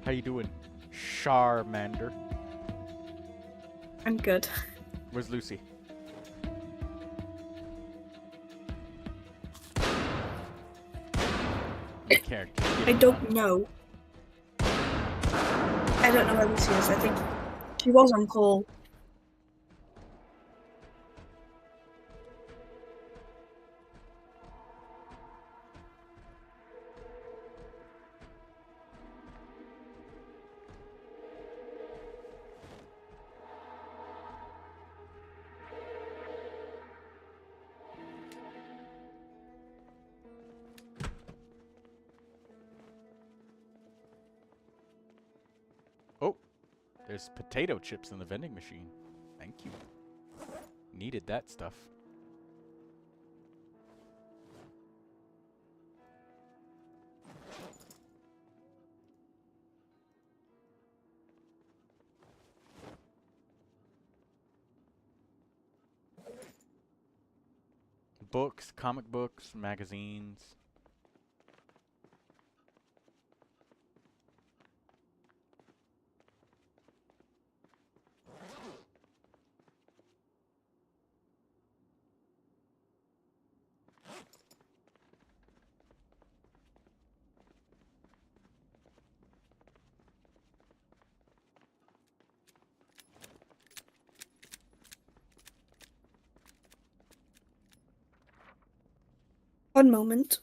How you doing, Charmander? I'm good. Where's Lucy? Character. I don't know. I don't know where Lucy is. I think she was on call. Oh, there's potato chips in the vending machine. Thank you. Needed that stuff. Books, comic books, magazines. One moment.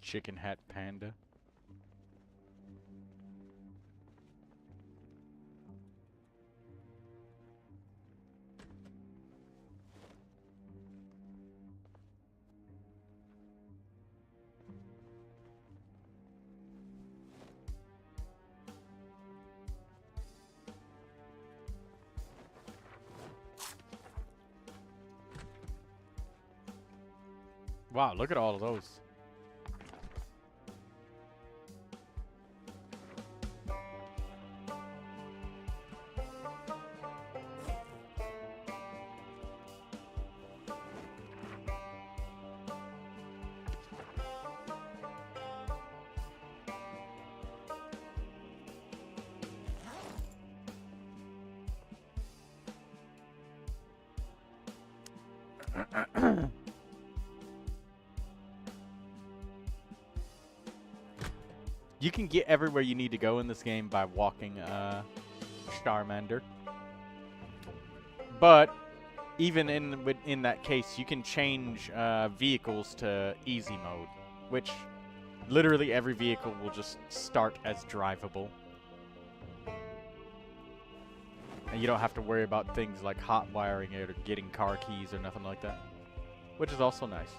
Chicken Hat Panda. Wow, look at all of those. You can get everywhere you need to go in this game by walking Charmander. But even in that case, you can change vehicles to easy mode, which literally every vehicle will just start as drivable. And you don't have to worry about things like hot wiring it or getting car keys or nothing like that, which is also nice.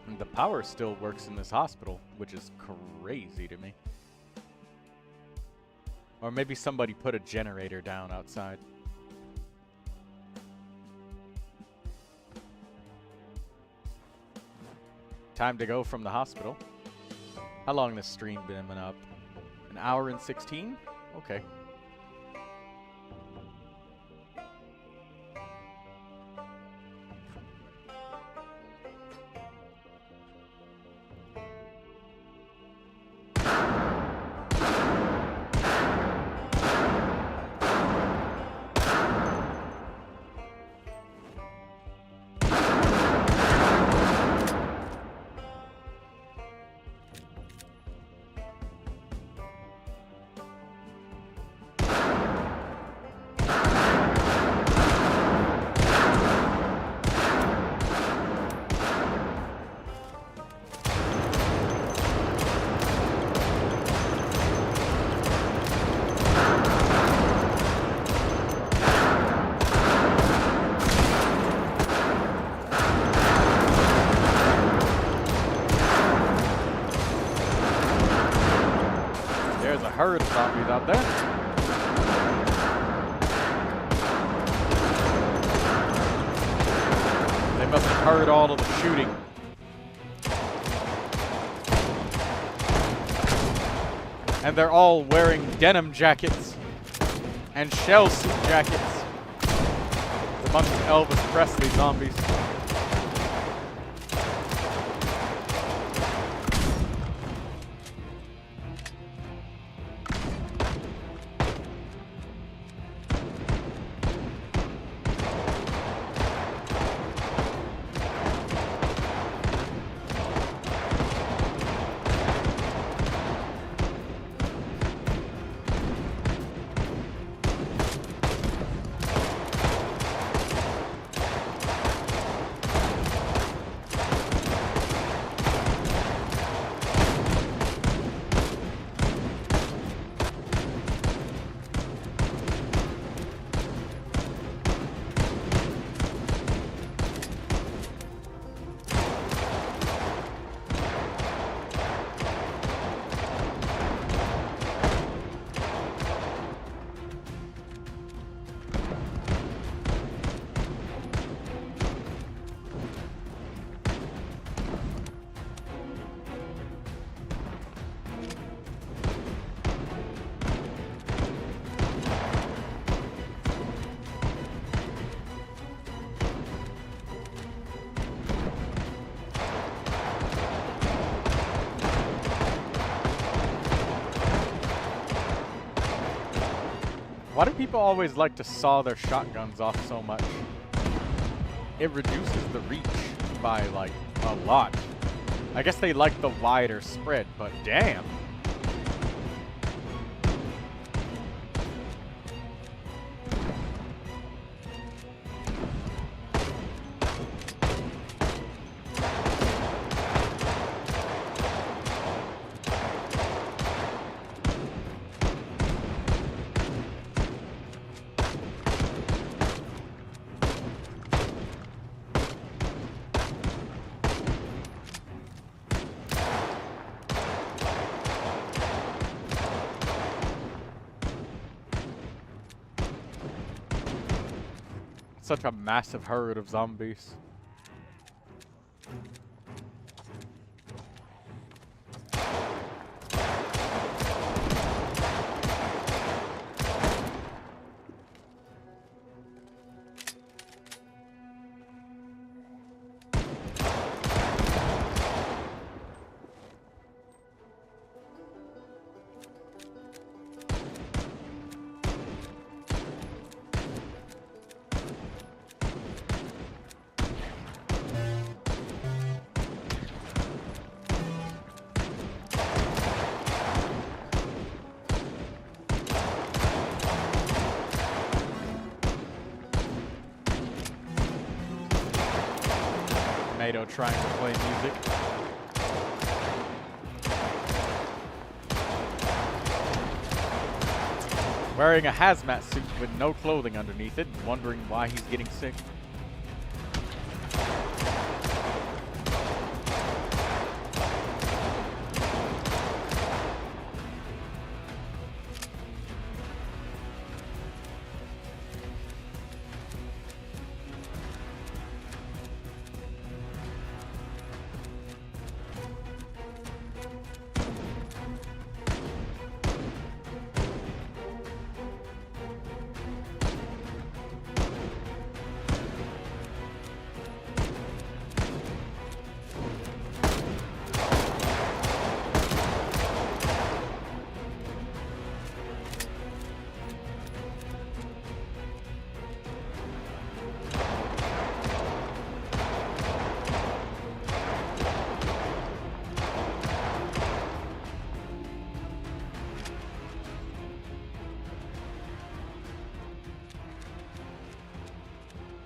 And the power still works in this hospital, which is crazy to me. Or maybe somebody put a generator down outside. Time to go from the hospital. How long this stream been up? An hour and 16? Okay. Herd of zombies out there. They must have heard all of the shooting. And they're all wearing denim jackets and shell suit jackets. It's a bunch of Elvis Presley zombies. Why do people always like to saw their shotguns off so much? It reduces the reach by, like, a lot. I guess they like the wider spread, but damn. Such a massive herd of zombies. tomato trying to play music. Wearing a hazmat suit with no clothing underneath it, wondering why he's getting sick.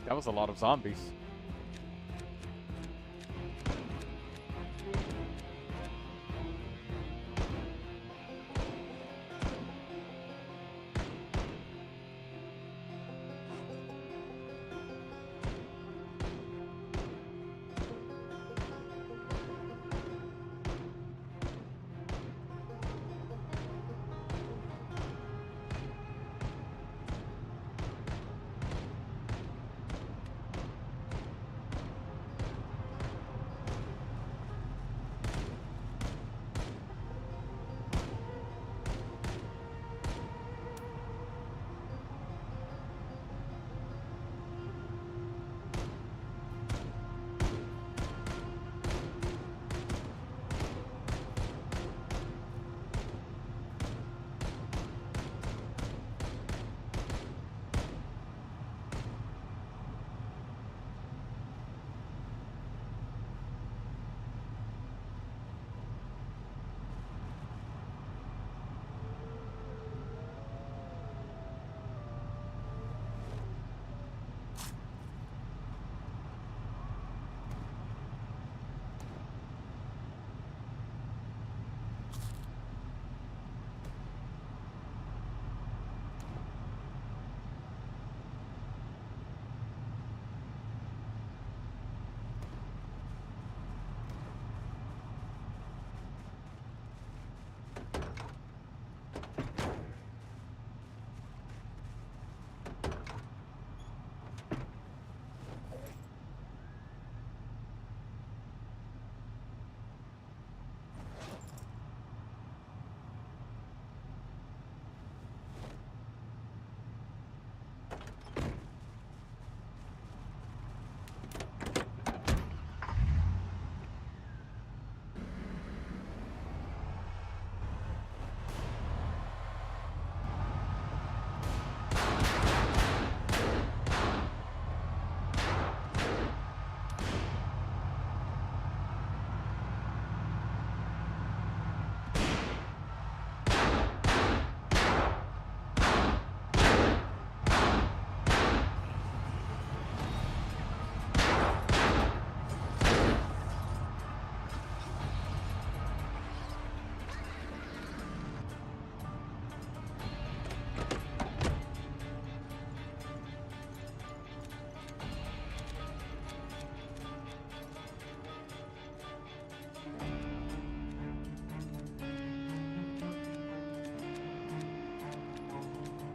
That was a lot of zombies.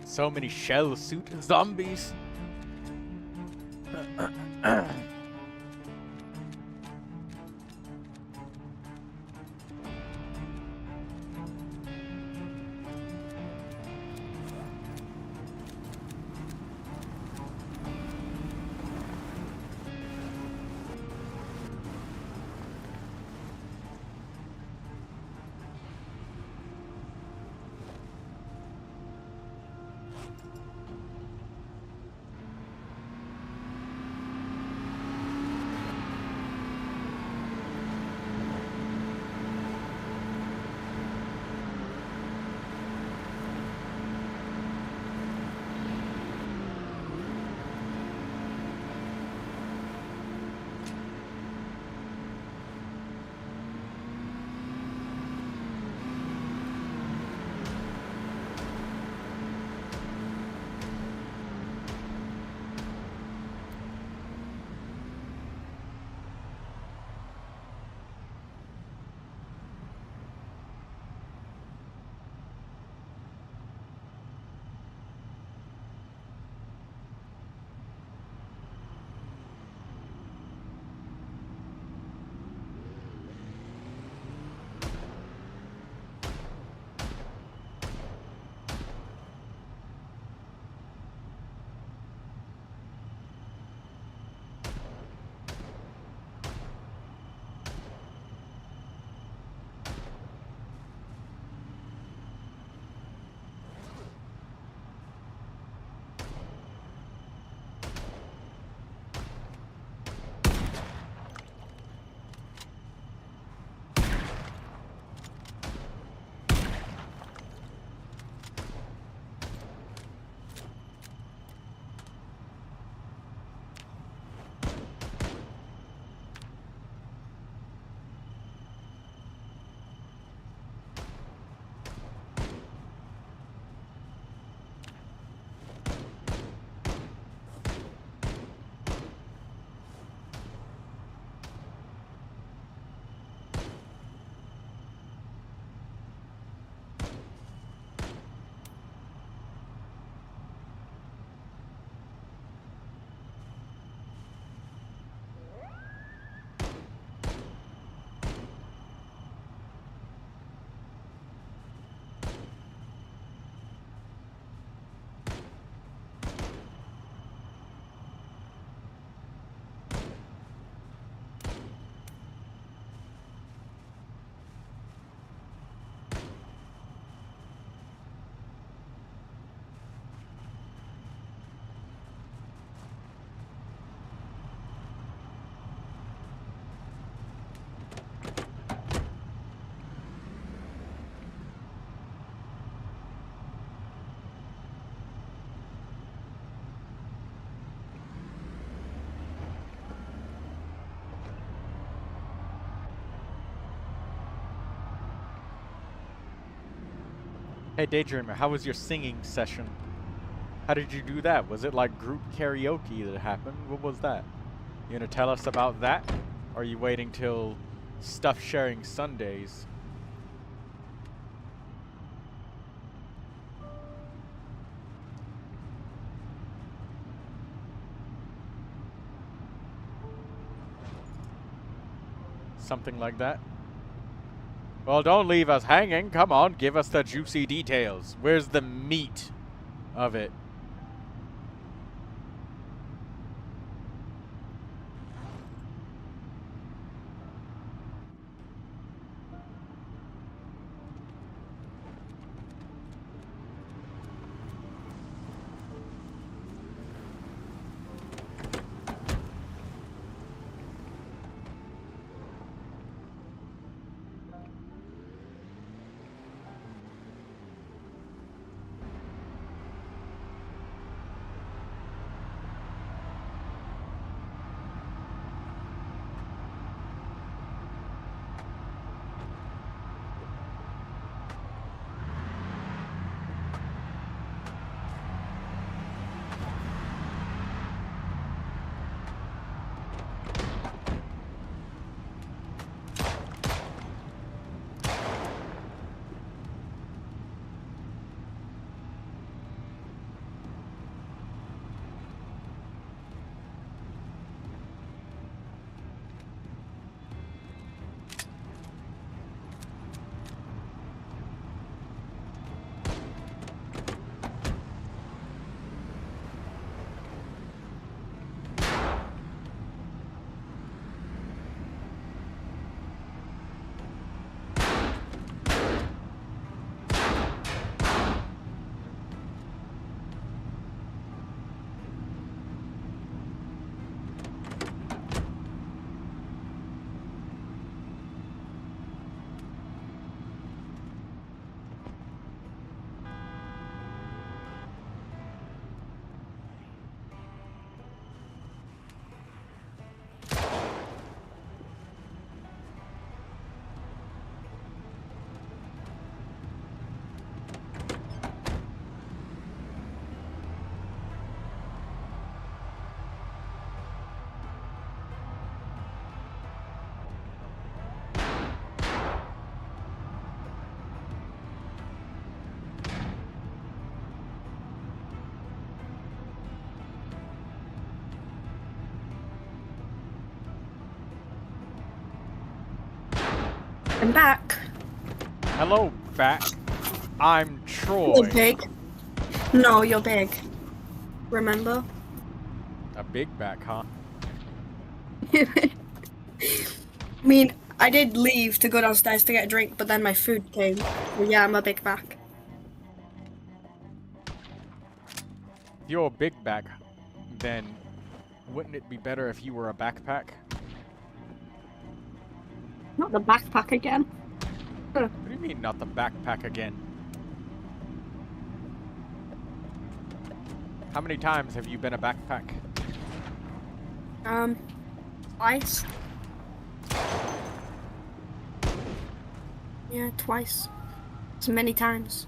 So many shell suit zombies. Hey, Daydreamer, how was your singing session? How did you do that? Was it like group karaoke that happened? What was that? You gonna tell us about that? Or are you waiting till stuff sharing Sundays? Something like that? Well, don't leave us hanging. Come on, give us the juicy details. Where's the meat of it? I'm back. Hello, back. I'm Troy. You're big. No, you're big. Remember? A big back, huh? I mean, I did leave to go downstairs to get a drink, but then my food came. So yeah, I'm a big back. If you're a big back, then wouldn't it be better if you were a backpack? Not the backpack again. What do you mean, not the backpack again? How many times have you been a backpack? Twice. Yeah, twice. As many times.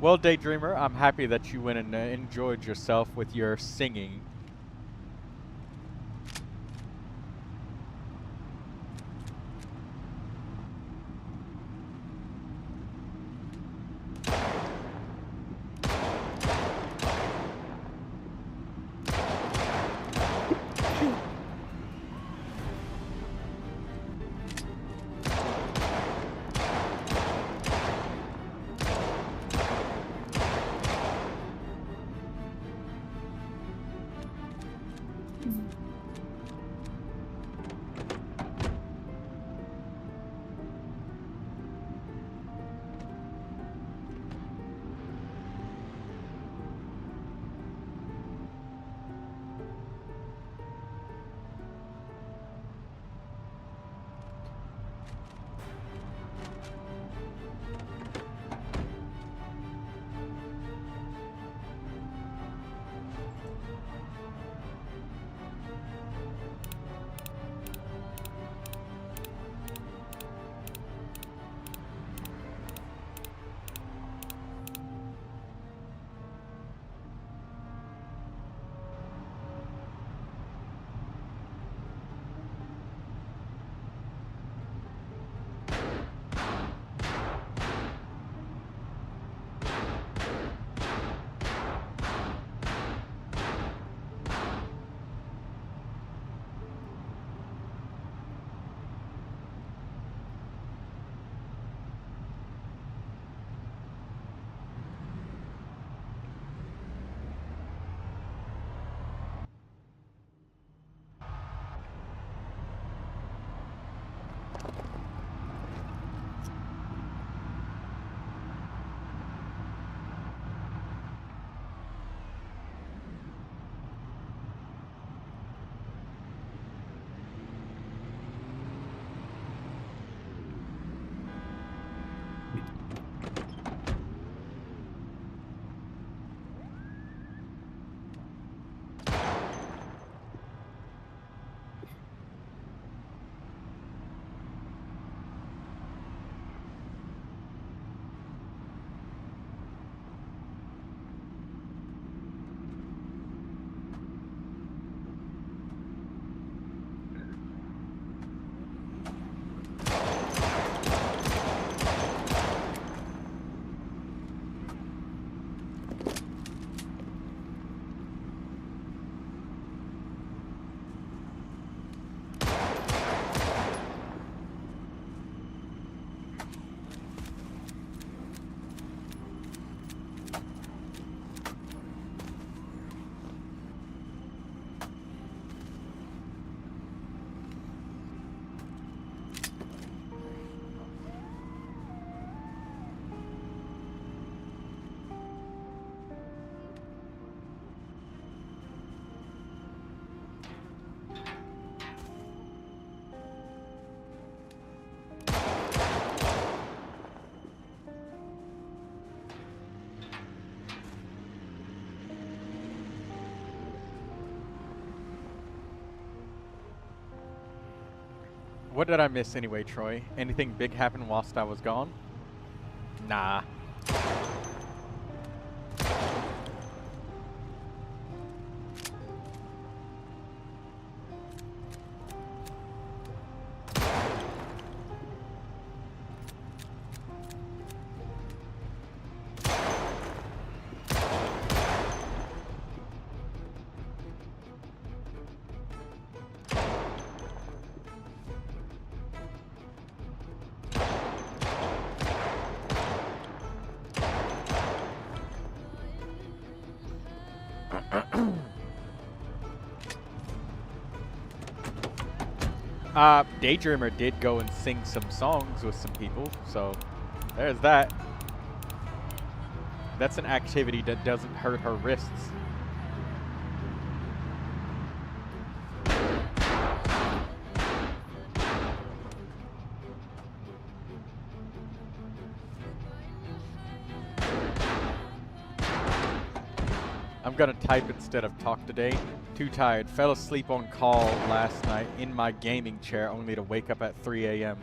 Well, Daydreamer, I'm happy that you went and enjoyed yourself with your singing. What did I miss anyway, Troy? Anything big happen whilst I was gone? Nah. Daydreamer did go and sing some songs with some people, so there's that. That's an activity that doesn't hurt her wrists. I'm gonna type instead of talk today. Too tired. Fell asleep on call last night in my gaming chair only to wake up at 3 a.m.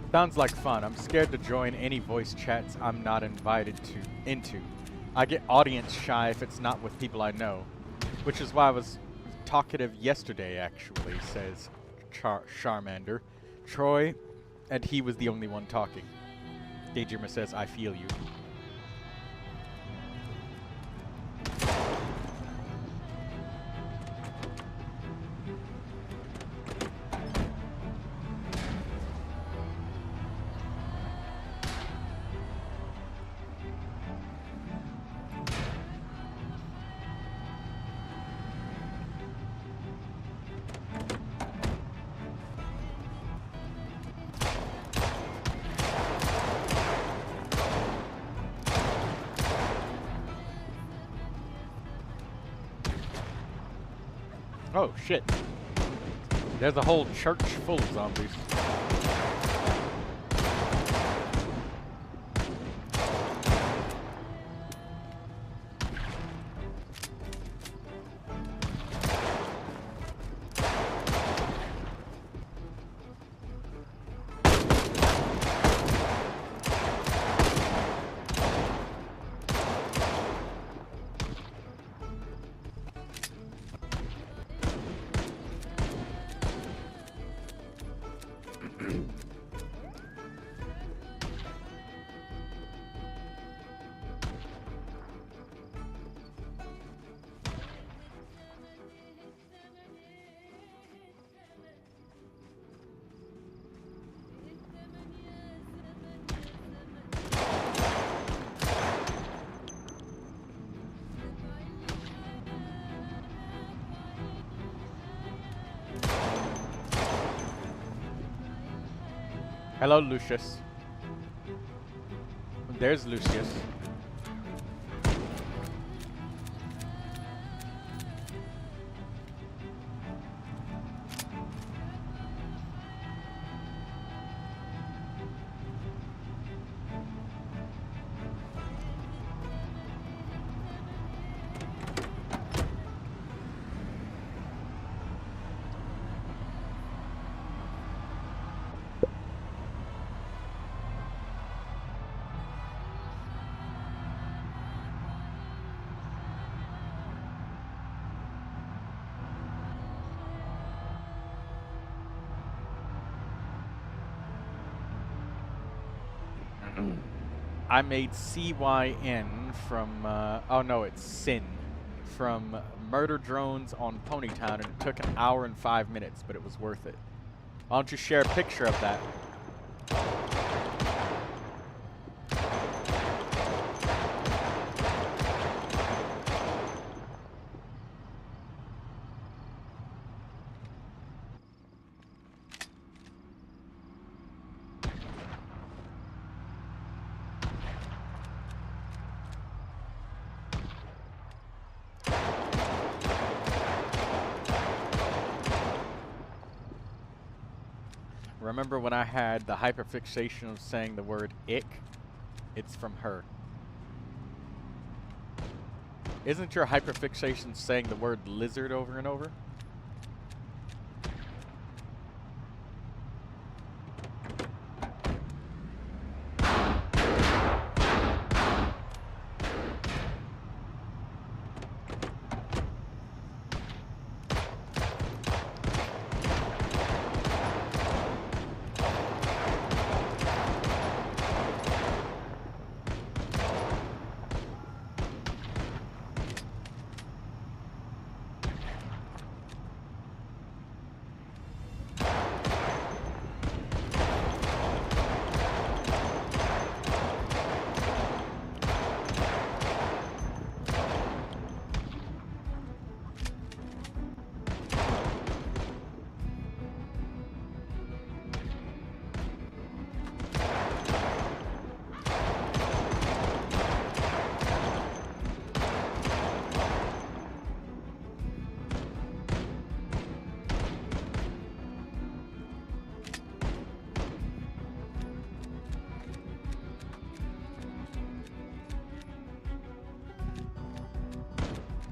Sounds like fun. I'm scared to join any voice chats I'm not invited into. I get audience shy if it's not with people I know, which is why I was talkative yesterday, actually, says Charmander. Troy, and he was the only one talking. Daydreamer says, I feel you. Oh, shit. There's a whole church full of zombies. Hello, Lucius. There's Lucius. I made CYN from, oh no, it's Sin, from Murder Drones on Ponytown, and it took an hour and 5 minutes, but it was worth it. Why don't you share a picture of that? Remember when I had the hyperfixation of saying the word ick? It's from her. Isn't your hyperfixation saying the word lizard over and over?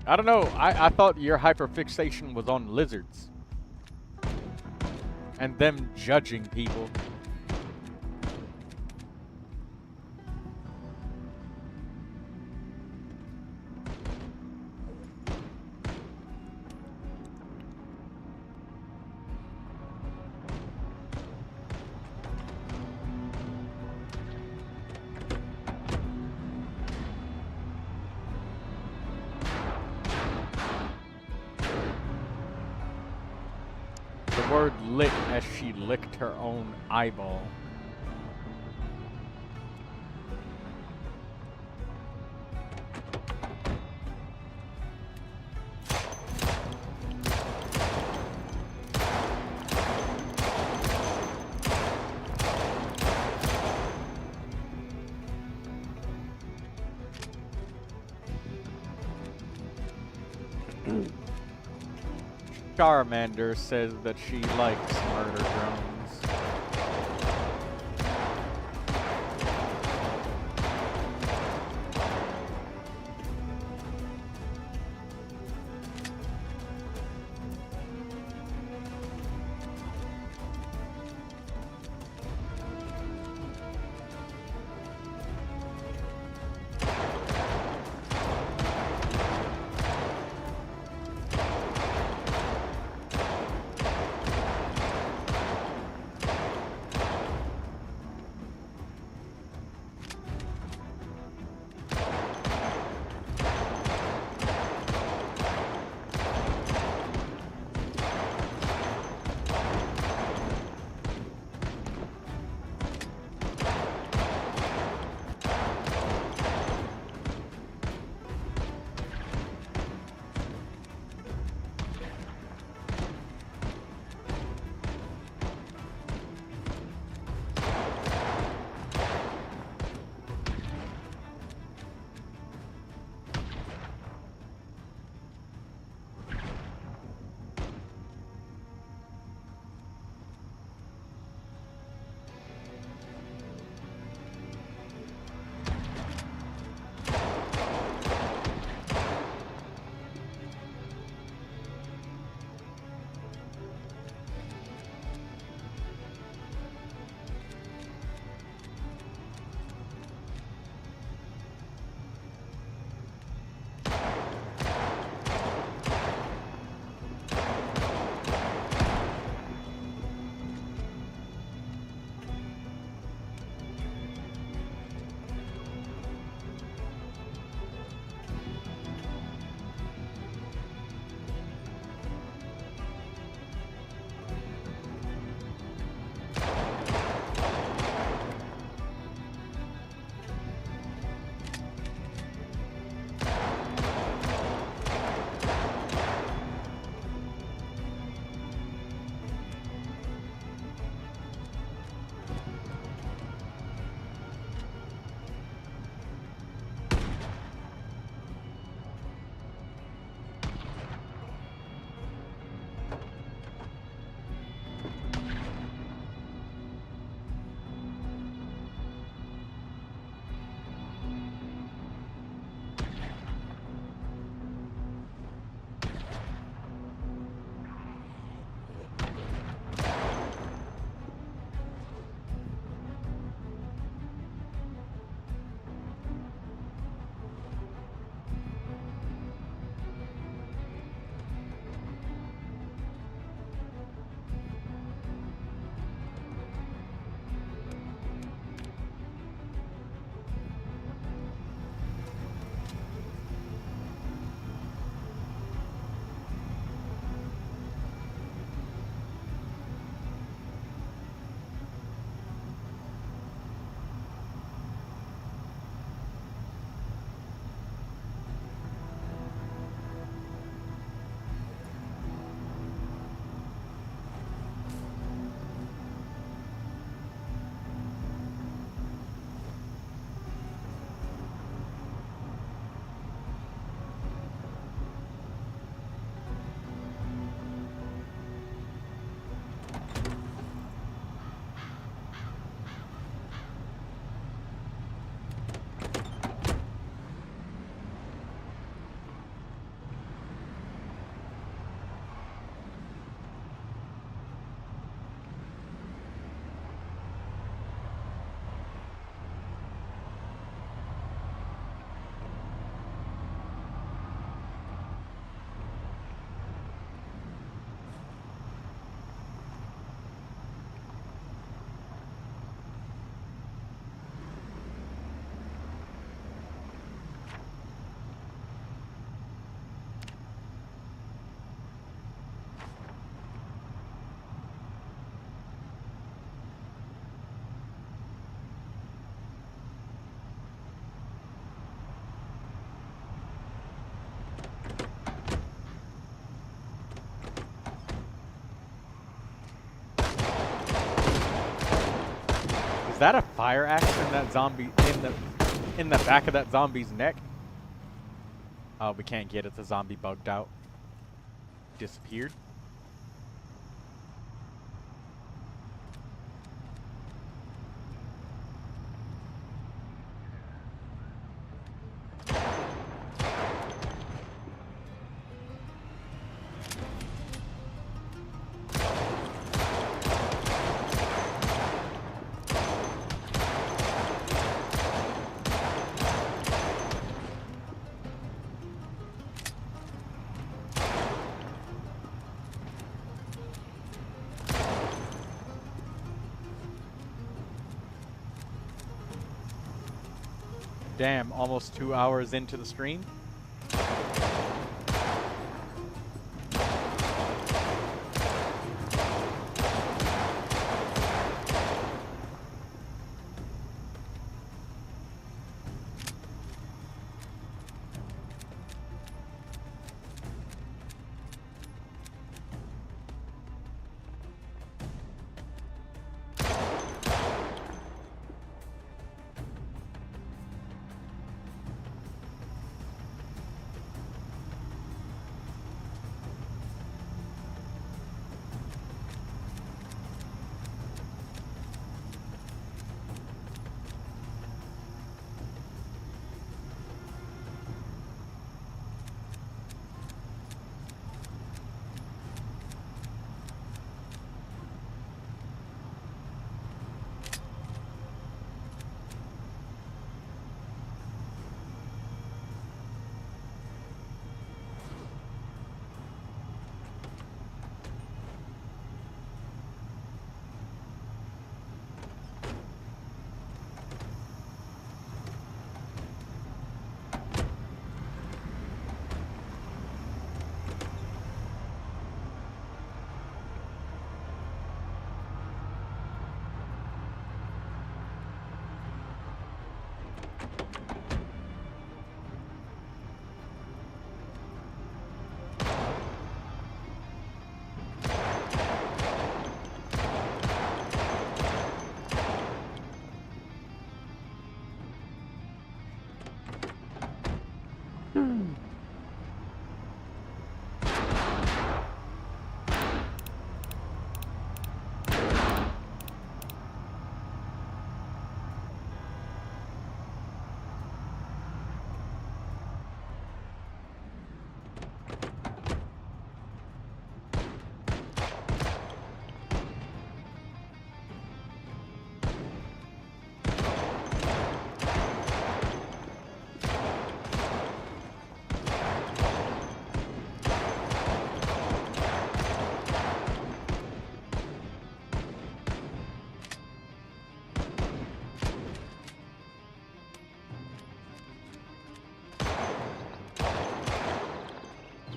I don't know. I thought your hyperfixation was on lizards. And them judging people. The word lick as she licked her own eyeball. Charmander says that she likes murder drones. Is that a fire axe in that zombie in the back of that zombie's neck? Oh, we can't get it. The zombie bugged out. Disappeared. Damn, almost 2 hours into the stream.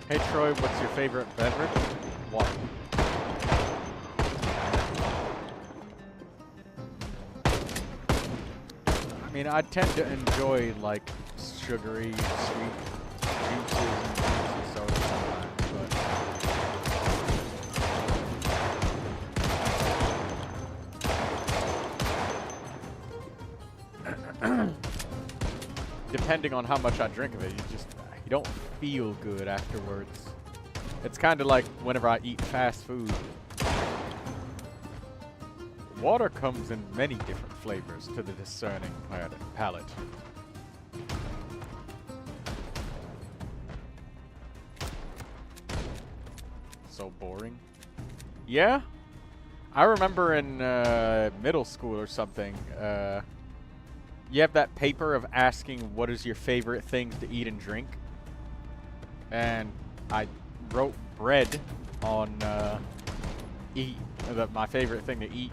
Hey Troy, what's your favorite beverage? Water. I mean, I tend to enjoy like sugary, sweet juices and soda sometimes, but depending on how much I drink of it, you don't feel good afterwards. It's kind of like whenever I eat fast food. Water comes in many different flavors to the discerning palate. So boring. Yeah? I remember in middle school or something, you have that paper of asking what is your favorite things to eat and drink. And I wrote bread on my favorite thing to eat.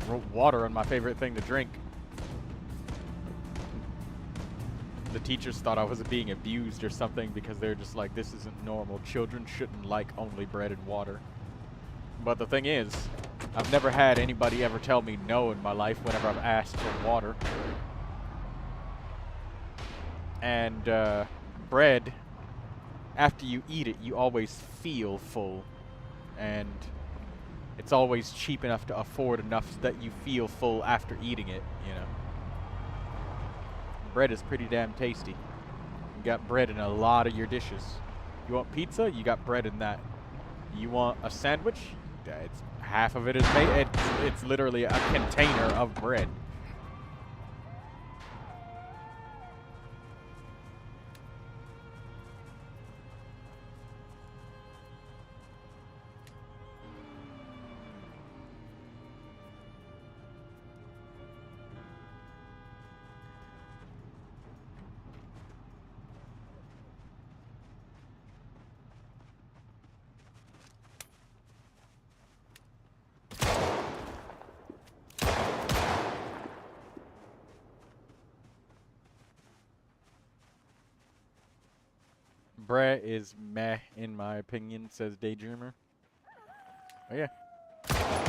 Wrote water on my favorite thing to drink. The teachers thought I was being abused or something because they're just like, this isn't normal. Children shouldn't like only bread and water. But the thing is, I've never had anybody ever tell me no in my life whenever I've asked for water. And bread, after you eat it, you always feel full. And it's always cheap enough to afford enough so that you feel full after eating it, you know. Bread is pretty damn tasty. You got bread in a lot of your dishes. You want pizza? You got bread in that. You want a sandwich? It's half of it is made. It's literally a container of bread. Bread is meh, in my opinion, says Daydreamer. Oh yeah,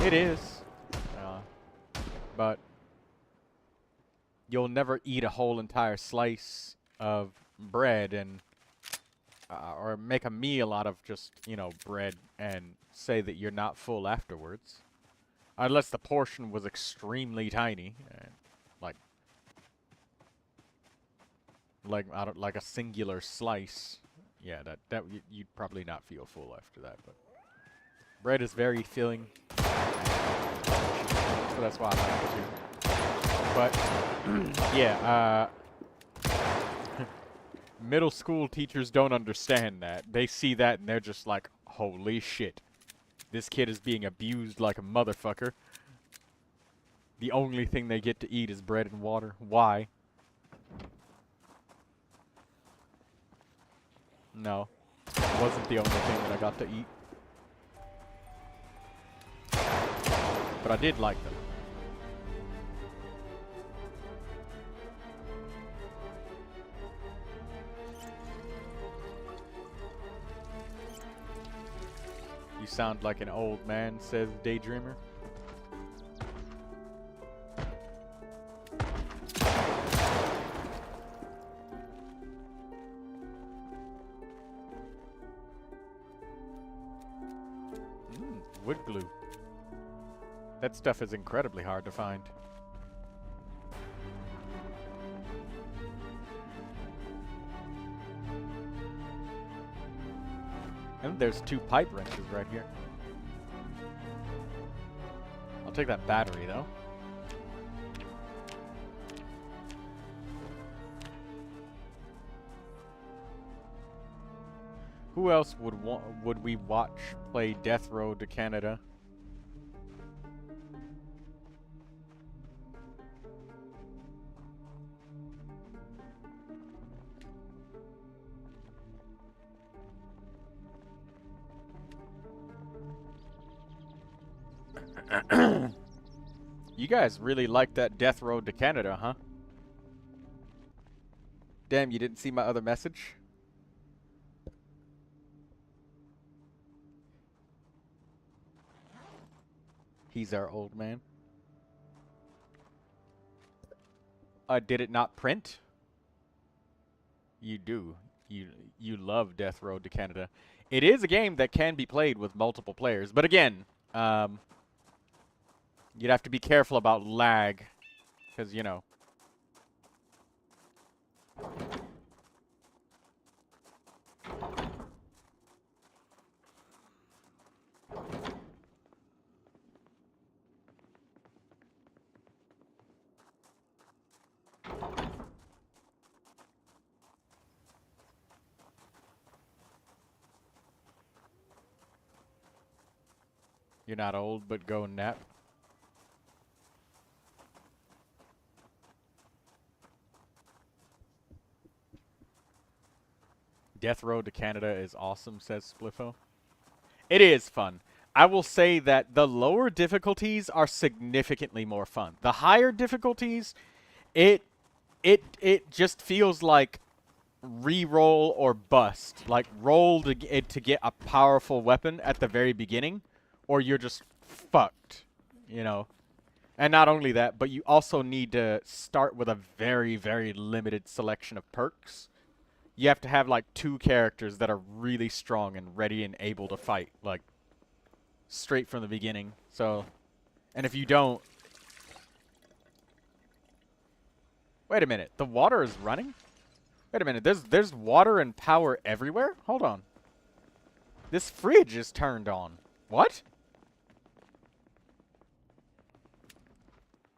it is. But you'll never eat a whole entire slice of bread and or make a meal out of just, you know, bread and say that you're not full afterwards. Unless the portion was extremely tiny, like like a singular slice. Yeah, you'd probably not feel full after that, but bread is very filling. So that's why I like it too. But yeah, middle school teachers don't understand that. They see that and they're just like, holy shit. This kid is being abused like a motherfucker. The only thing they get to eat is bread and water. Why? No. It wasn't the only thing that I got to eat. But I did like them. You sound like an old man, says Daydreamer. Wood glue. That stuff is incredibly hard to find. And there's 2 pipe wrenches right here. I'll take that battery though. Who else would we watch play Death Road to Canada? You guys really like that Death Road to Canada, huh? Damn, you didn't see my other message? He's our old man. Did it not print? You do. You love Death Road to Canada. It is a game that can be played with multiple players, but again, you'd have to be careful about lag, because, you know. You're not old, but go nap. Death Road to Canada is awesome, says Spliffo. It is fun. I will say that the lower difficulties are significantly more fun. The higher difficulties, it just feels like re-roll or bust. Like roll to get a powerful weapon at the very beginning, or you're just fucked, you know. And not only that, but you also need to start with a very, very limited selection of perks. You have to have like 2 characters that are really strong and ready and able to fight. Like, straight from the beginning. So, and if you don't, wait a minute, the water is running? Wait a minute, there's water and power everywhere? Hold on. This fridge is turned on. What?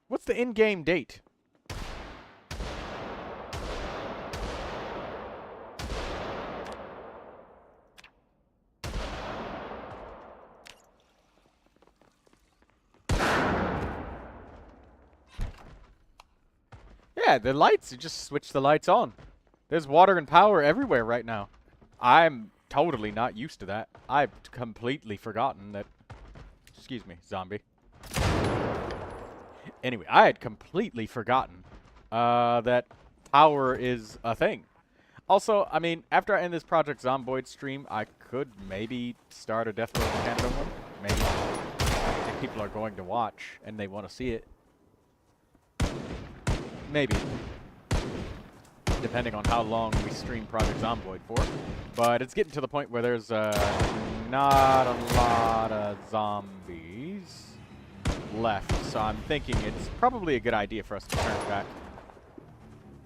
What's the in-game date? Yeah, the lights, you just switch the lights on. There's water and power everywhere right now. I'm totally not used to that. I've completely forgotten that. Excuse me, zombie. Anyway, I had completely forgotten that power is a thing. Also, I mean, after I end this Project Zomboid stream, I could maybe start a Death Row in Canada one. Maybe. If people are going to watch and they want to see it. Maybe. Depending on how long we stream Project Zomboid for. But it's getting to the point where there's not a lot of zombies left. So I'm thinking it's probably a good idea for us to turn back.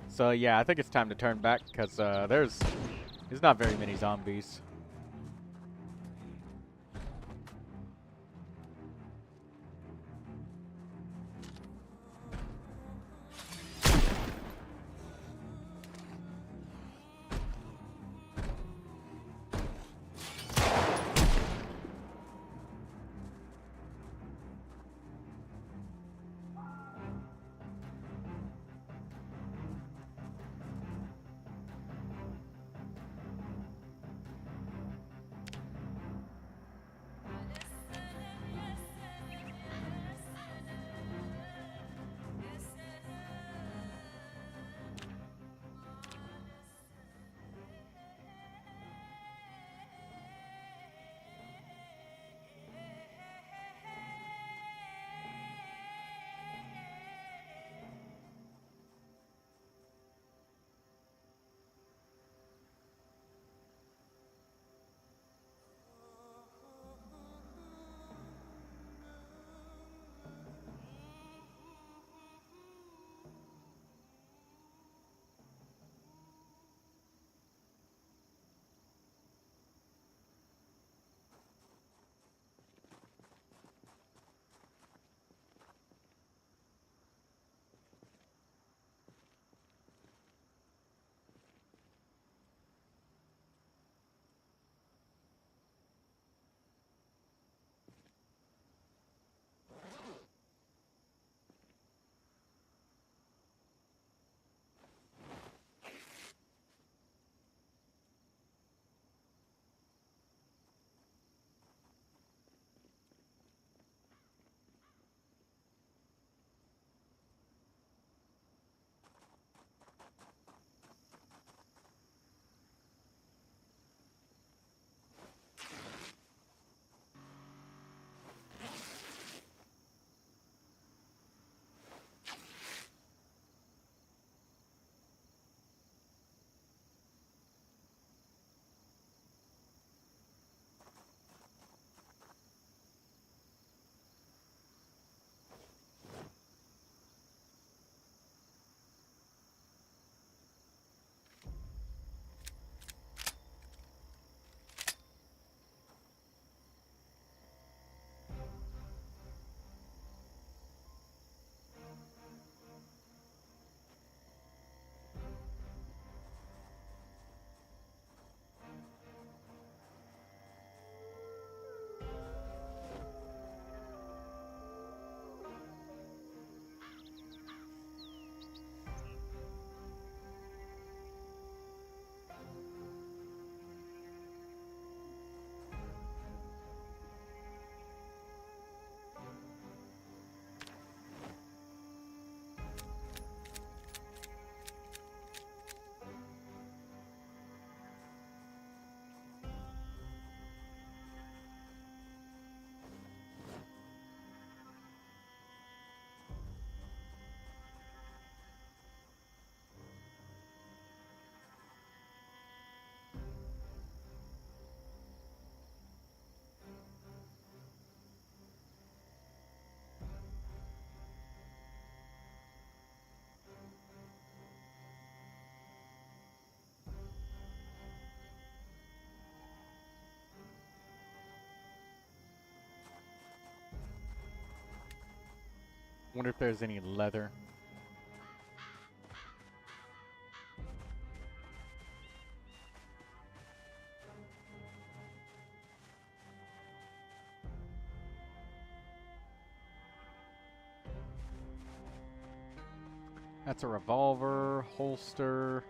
So yeah, I think it's time to turn back because there's not very many zombies. Wonder if there's any leather. That's a revolver, holster.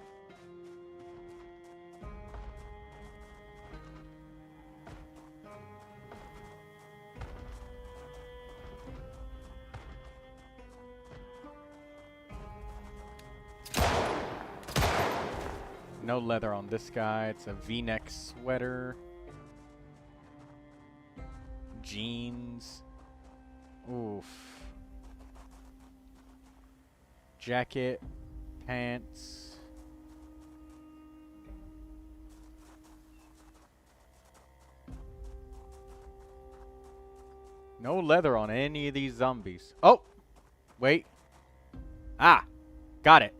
No leather on this guy. It's a V-neck sweater. Jeans. Oof. Jacket. Pants. No leather on any of these zombies. Oh! Wait. Ah! Got it.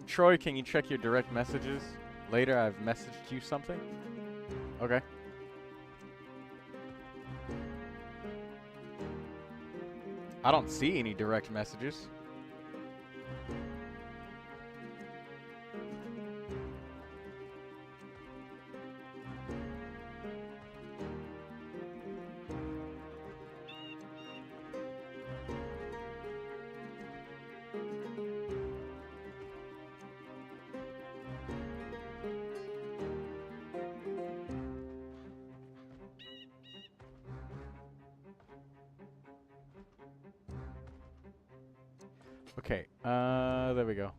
Troy, can you check your direct messages? Later, I've messaged you something. Okay. I don't see any direct messages. Okay, there we go.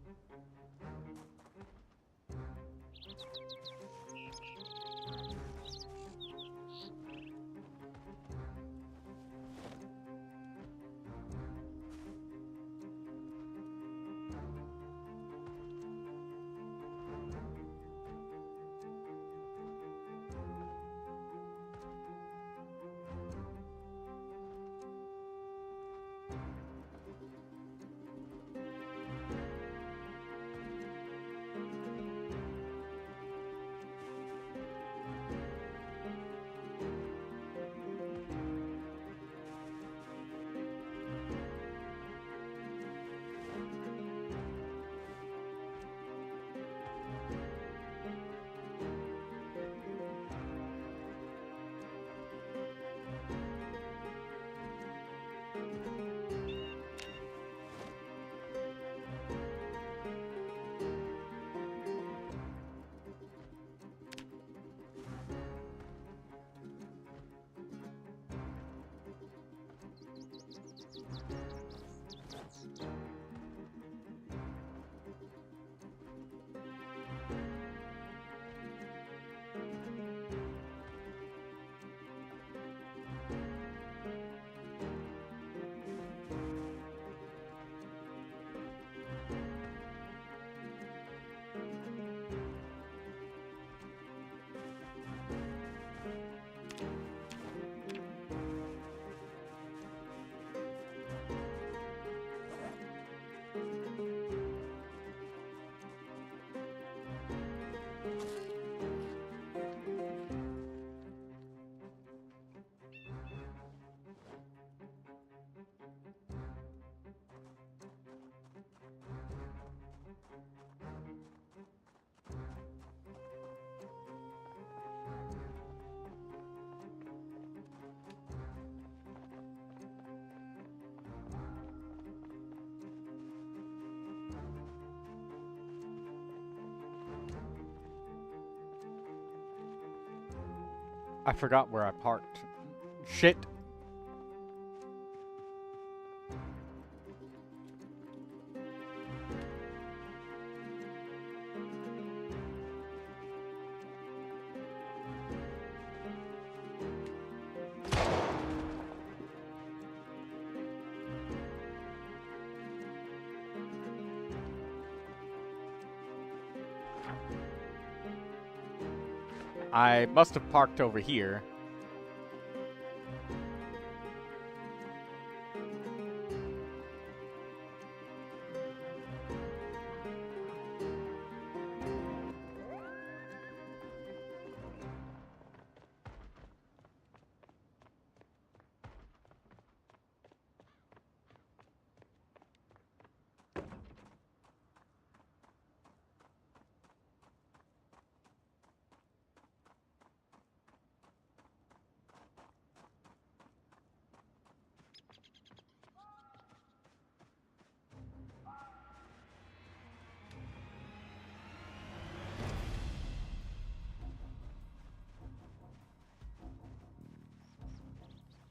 I forgot where I parked. Shit. I must have parked over here.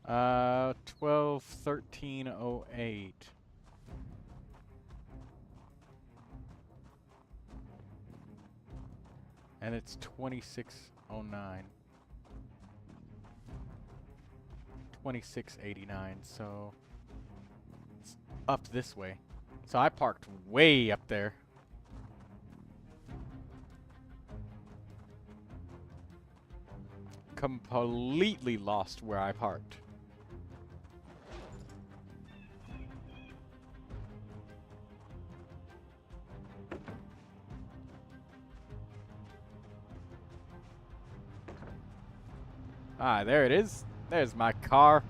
Uh, 12/13/08. And it's 26/09. 26/89, so it's up this way. So I parked way up there. Completely lost where I parked. Ah, there it is. There's my car.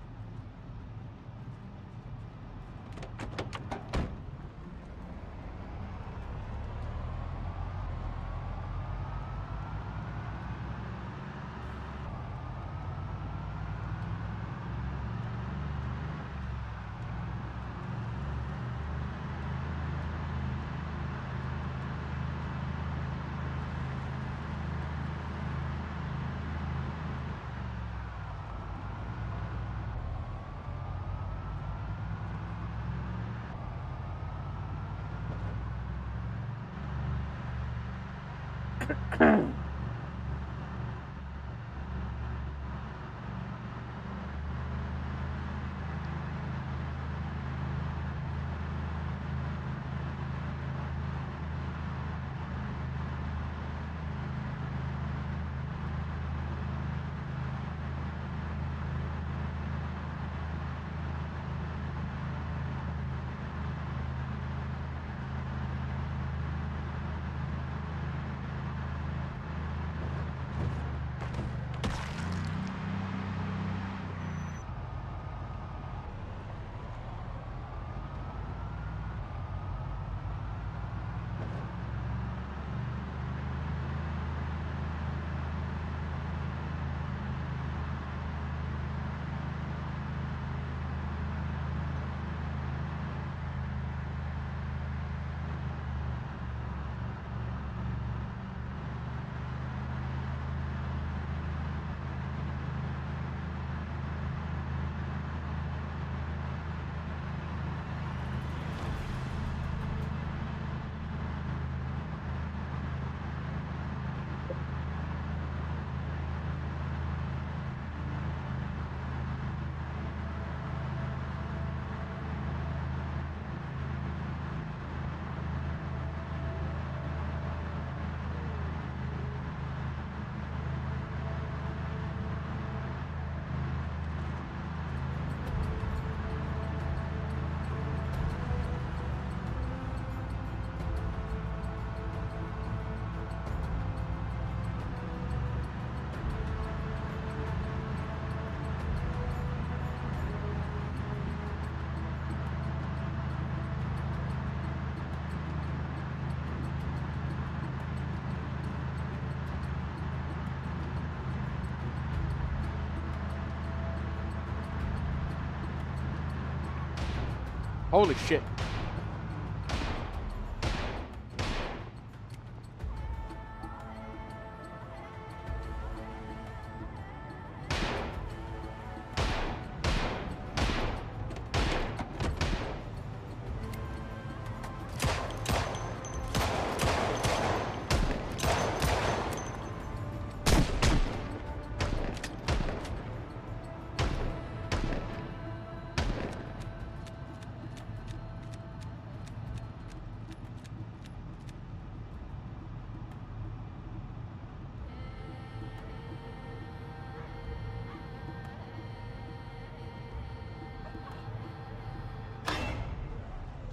Holy shit.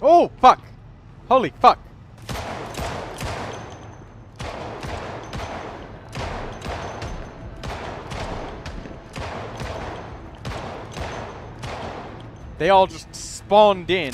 Oh, fuck! Holy fuck! They all just spawned in.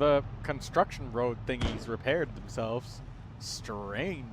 the construction road thingies repaired themselves. Strange.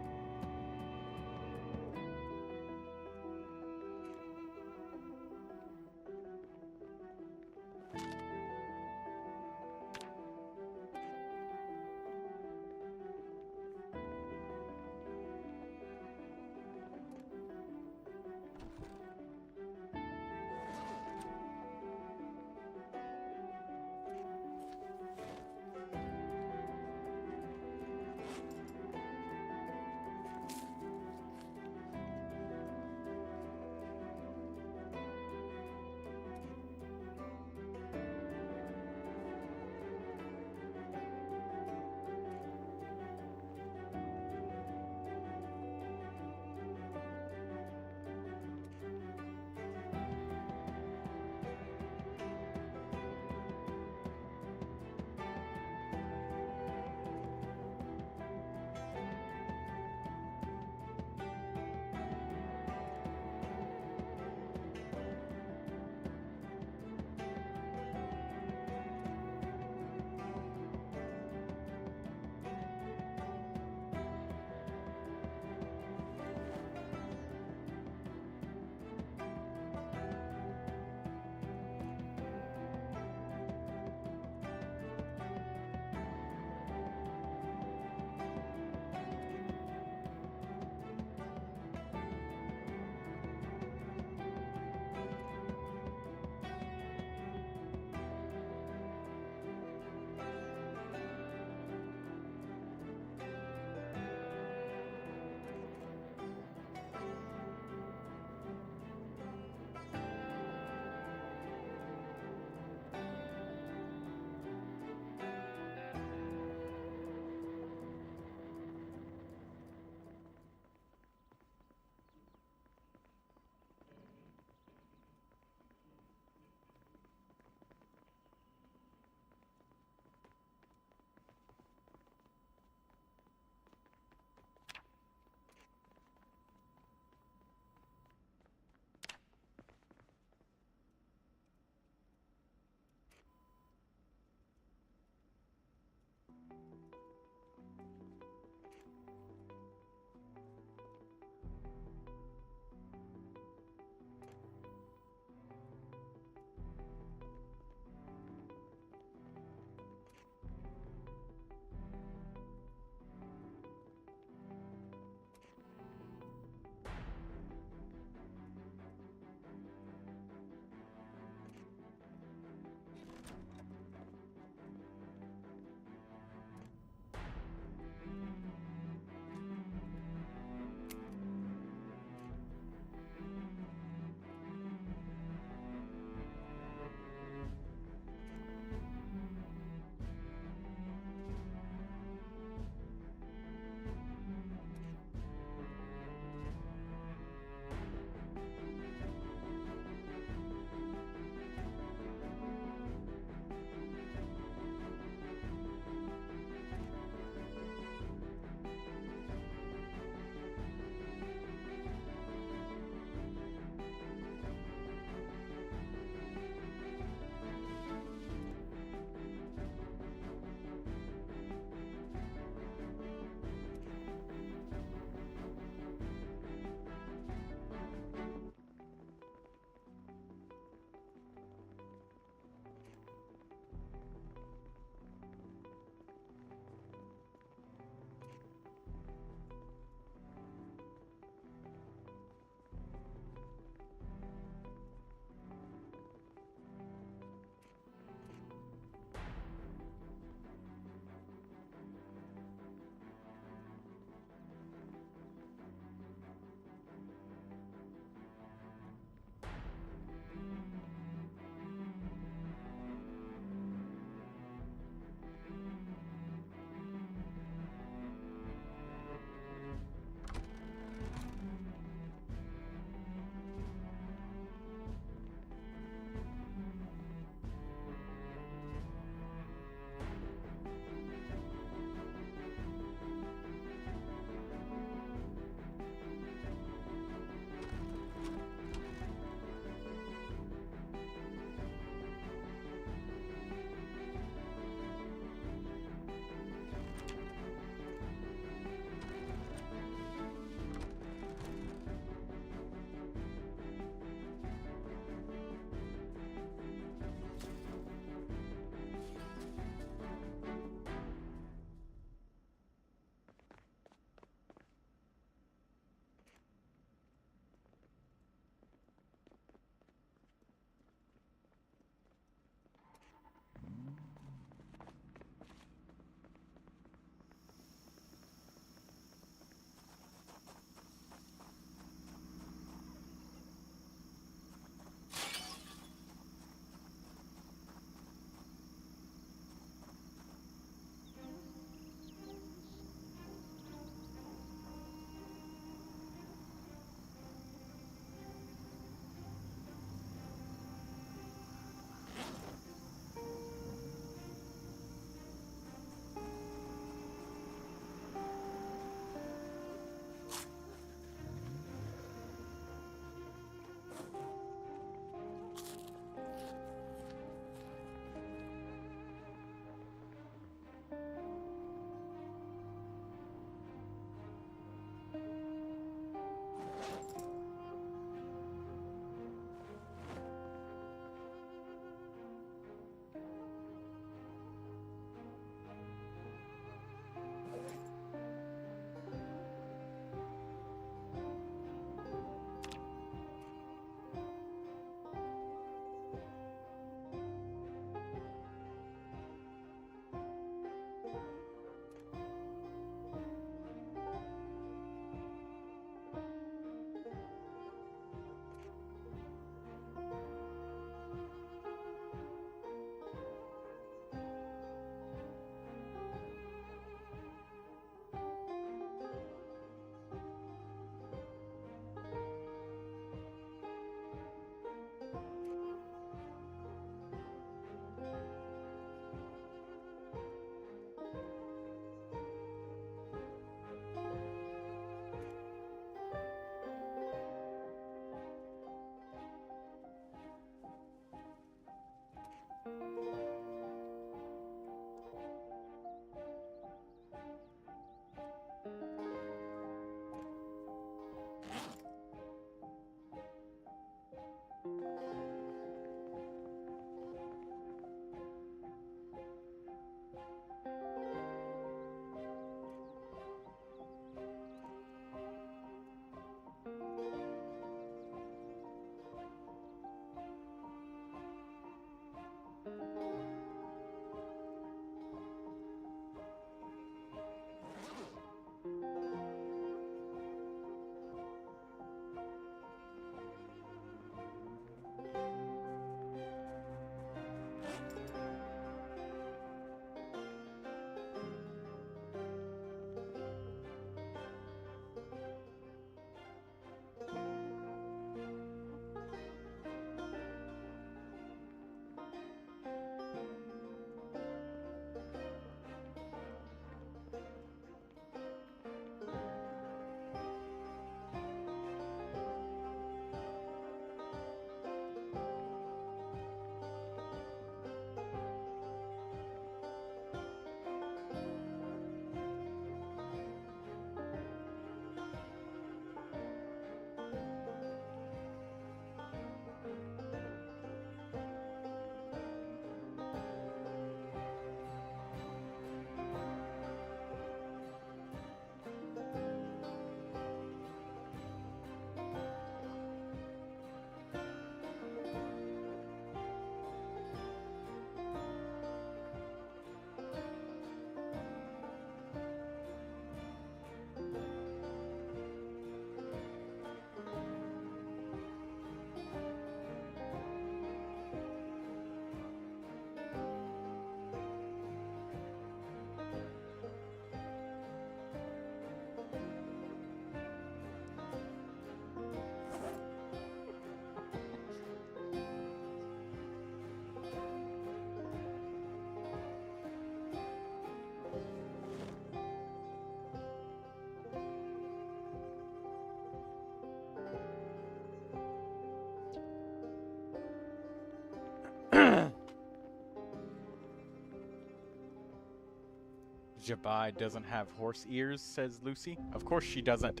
Jabai doesn't have horse ears, says Lucy. Of course she doesn't.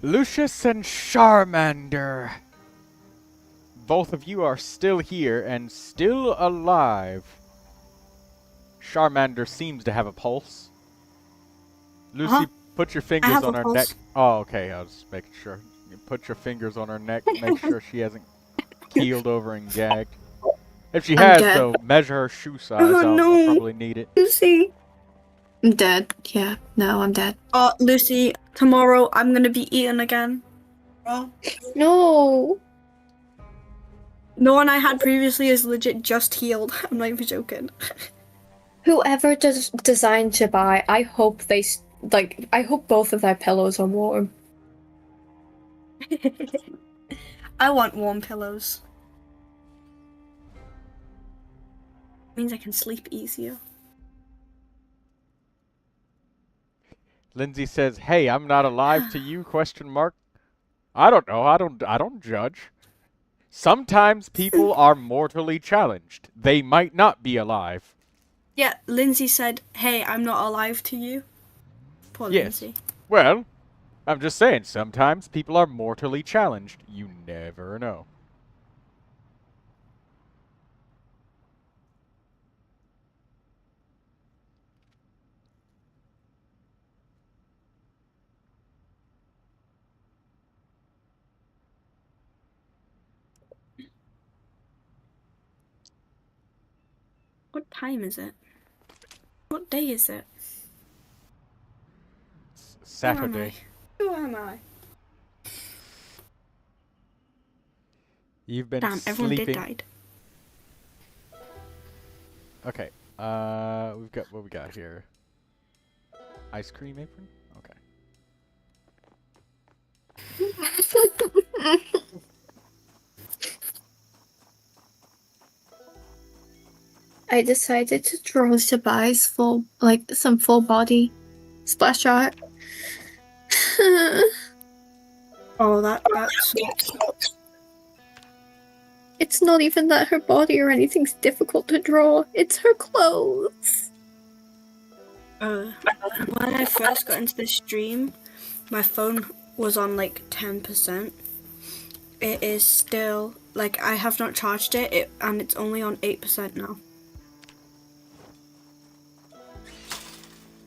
Lucius and Charmander. Both of you are still here and still alive. Charmander seems to have a pulse. Lucy, put your fingers have on a her pulse. neck. Oh, okay, I was just making sure. You put your fingers on her neck, make sure she hasn't keeled over and gagged. If she I'm has, dead. though, measure her shoe size. Oh, I'll no. probably need it. Lucy. I'm dead. Yeah, no, I'm dead. Oh, Lucy, tomorrow I'm gonna be eaten again. Oh. No! No one I had previously is legit just healed. I'm not even joking. Whoever designed Jabai, I hope I hope both of their pillows are warm. I want warm pillows. Means I can sleep easier. Lindsay says, "Hey, I'm not alive to you?" Question mark. I don't know. I don't judge. Sometimes people are mortally challenged. They might not be alive. Yeah, Lindsay said, "Hey, I'm not alive to you." Poor Yes. Lindsay. Well, I'm just saying, sometimes people are mortally challenged. You never know. What time is it? What day is it? It's Who am I? Saturday. Who am I? You've been Damn, everyone did sleeping. died. Okay. We've got what we got here. Ice cream apron? Okay. I decided to draw Shabai's some full body splash art. Oh, that sucks. It's not even that her body or anything's difficult to draw. It's her clothes. When I first got into the stream, my phone was on like 10%. It is still like I have not charged it, and it's only on 8% now.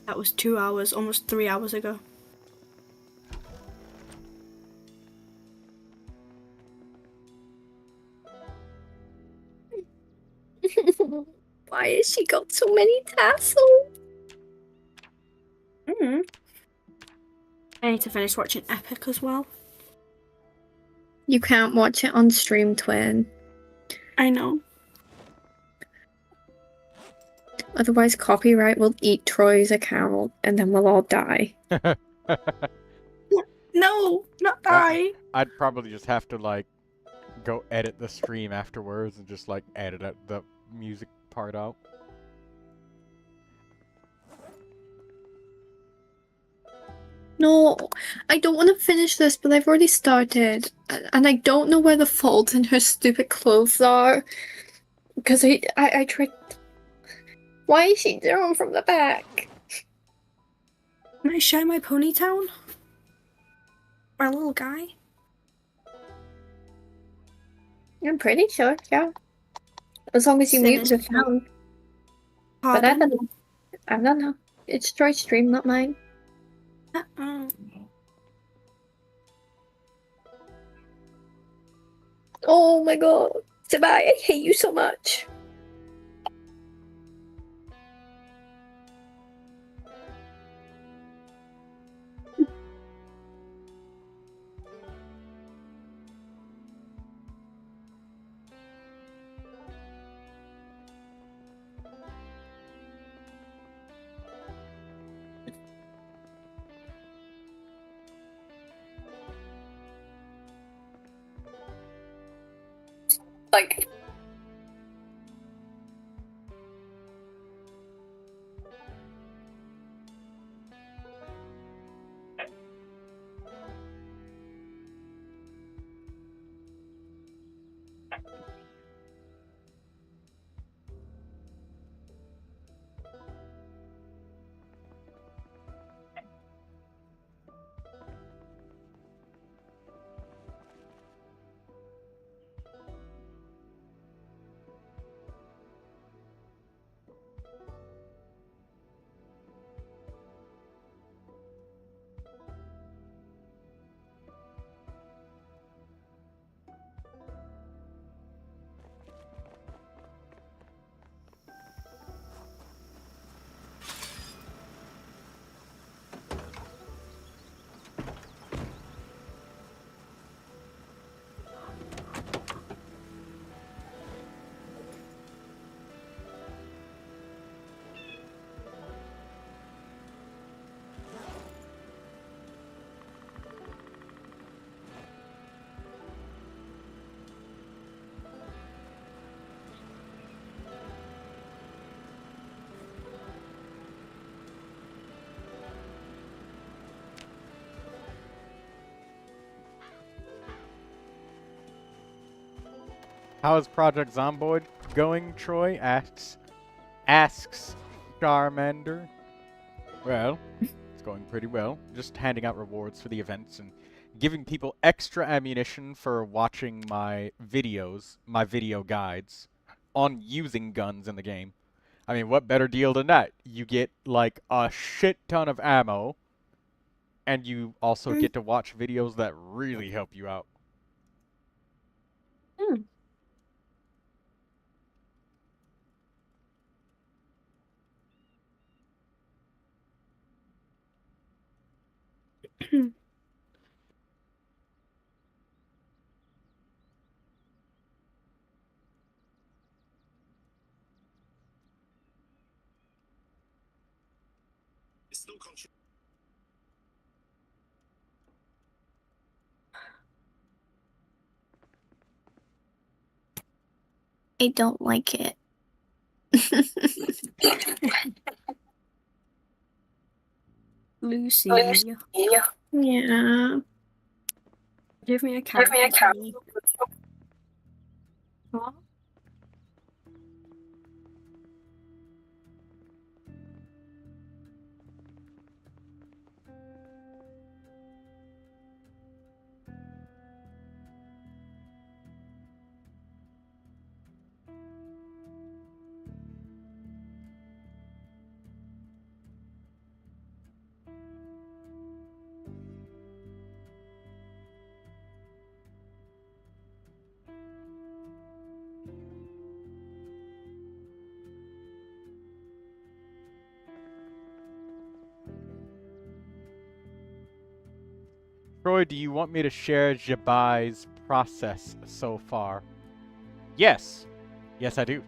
That was 2 hours, almost 3 hours ago. Why has she got so many tassels? I need to finish watching Epic as well. You can't watch it on stream, Twin. I know. Otherwise, copyright will eat Troy's account, and then we'll all die. No, not die. I'd probably just have to like go edit the stream afterwards and just like edit the music part out. No, I don't want to finish this, but I've already started. And I don't know where the folds in her stupid clothes are. Because I tried. Why is she drawn from the back? Can I share my ponytail? My little guy? I'm pretty sure, yeah. As long as you mute the sound. But I don't know. I don't know. It's Troy's stream, not mine. Oh my god. Sabai, I hate you so much. Like, How is Project Zomboid going, Troy? Asks Charmander. Well, it's going pretty well. Just handing out rewards for the events and giving people extra ammunition for watching my videos, my video guides on using guns in the game. I mean, what better deal than that? You get like a shit ton of ammo, and you also get to watch videos that really help you out. Hmm. I don't like it. Lucy, Yeah. give me a character. Huh? Troy, do you want me to share Jabai's process so far? Yes. Yes, I do.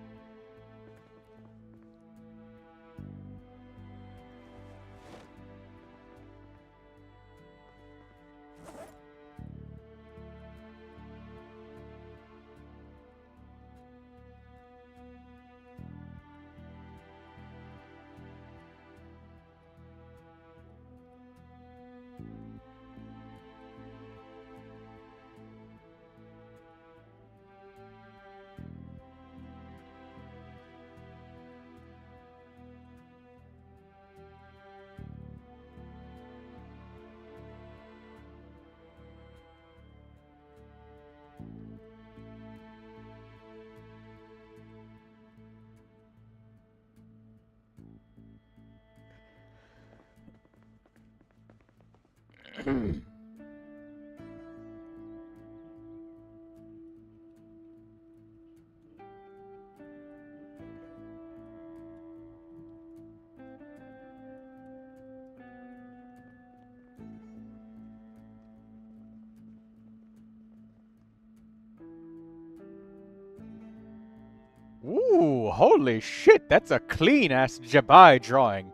Ooh, holy shit, that's a clean-ass Jabai drawing.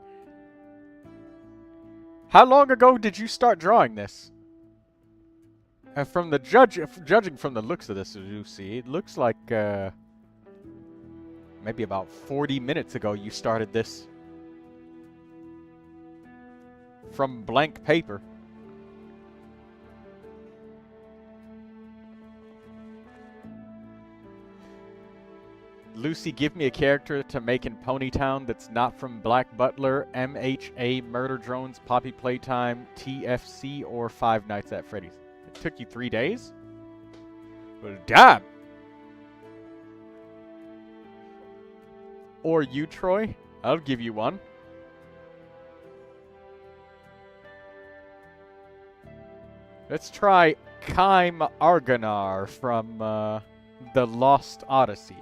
How long ago did you start drawing this? From the judging from the looks of this, Lucy, it looks like maybe about 40 minutes ago you started this. From blank paper. Lucy, give me a character to make in Ponytown that's not from Black Butler, MHA, Murder Drones, Poppy Playtime, TFC, or Five Nights at Freddy's. It took you 3 days? Well, damn! Or you, Troy? I'll give you one. Let's try Kaim Argonar from The Lost Odyssey.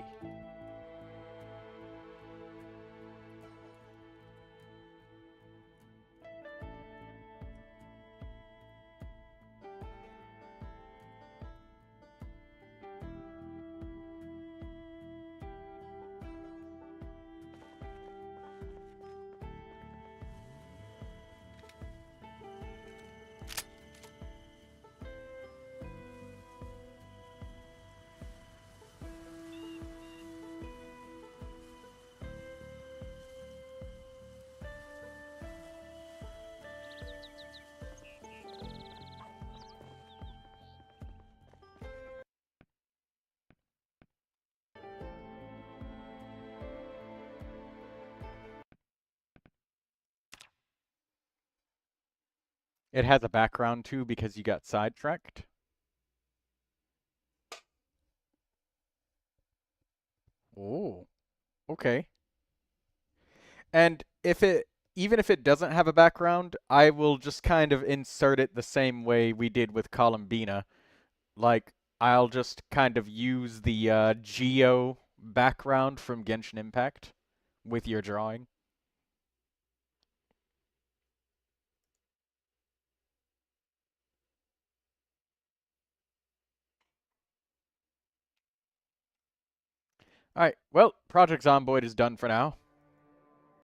It has a background too because you got sidetracked. Oh, okay. And even if it doesn't have a background, I will just kind of insert it the same way we did with Columbina. Like, I'll just kind of use the geo background from Genshin Impact with your drawing. Alright, well, Project Zomboid is done for now.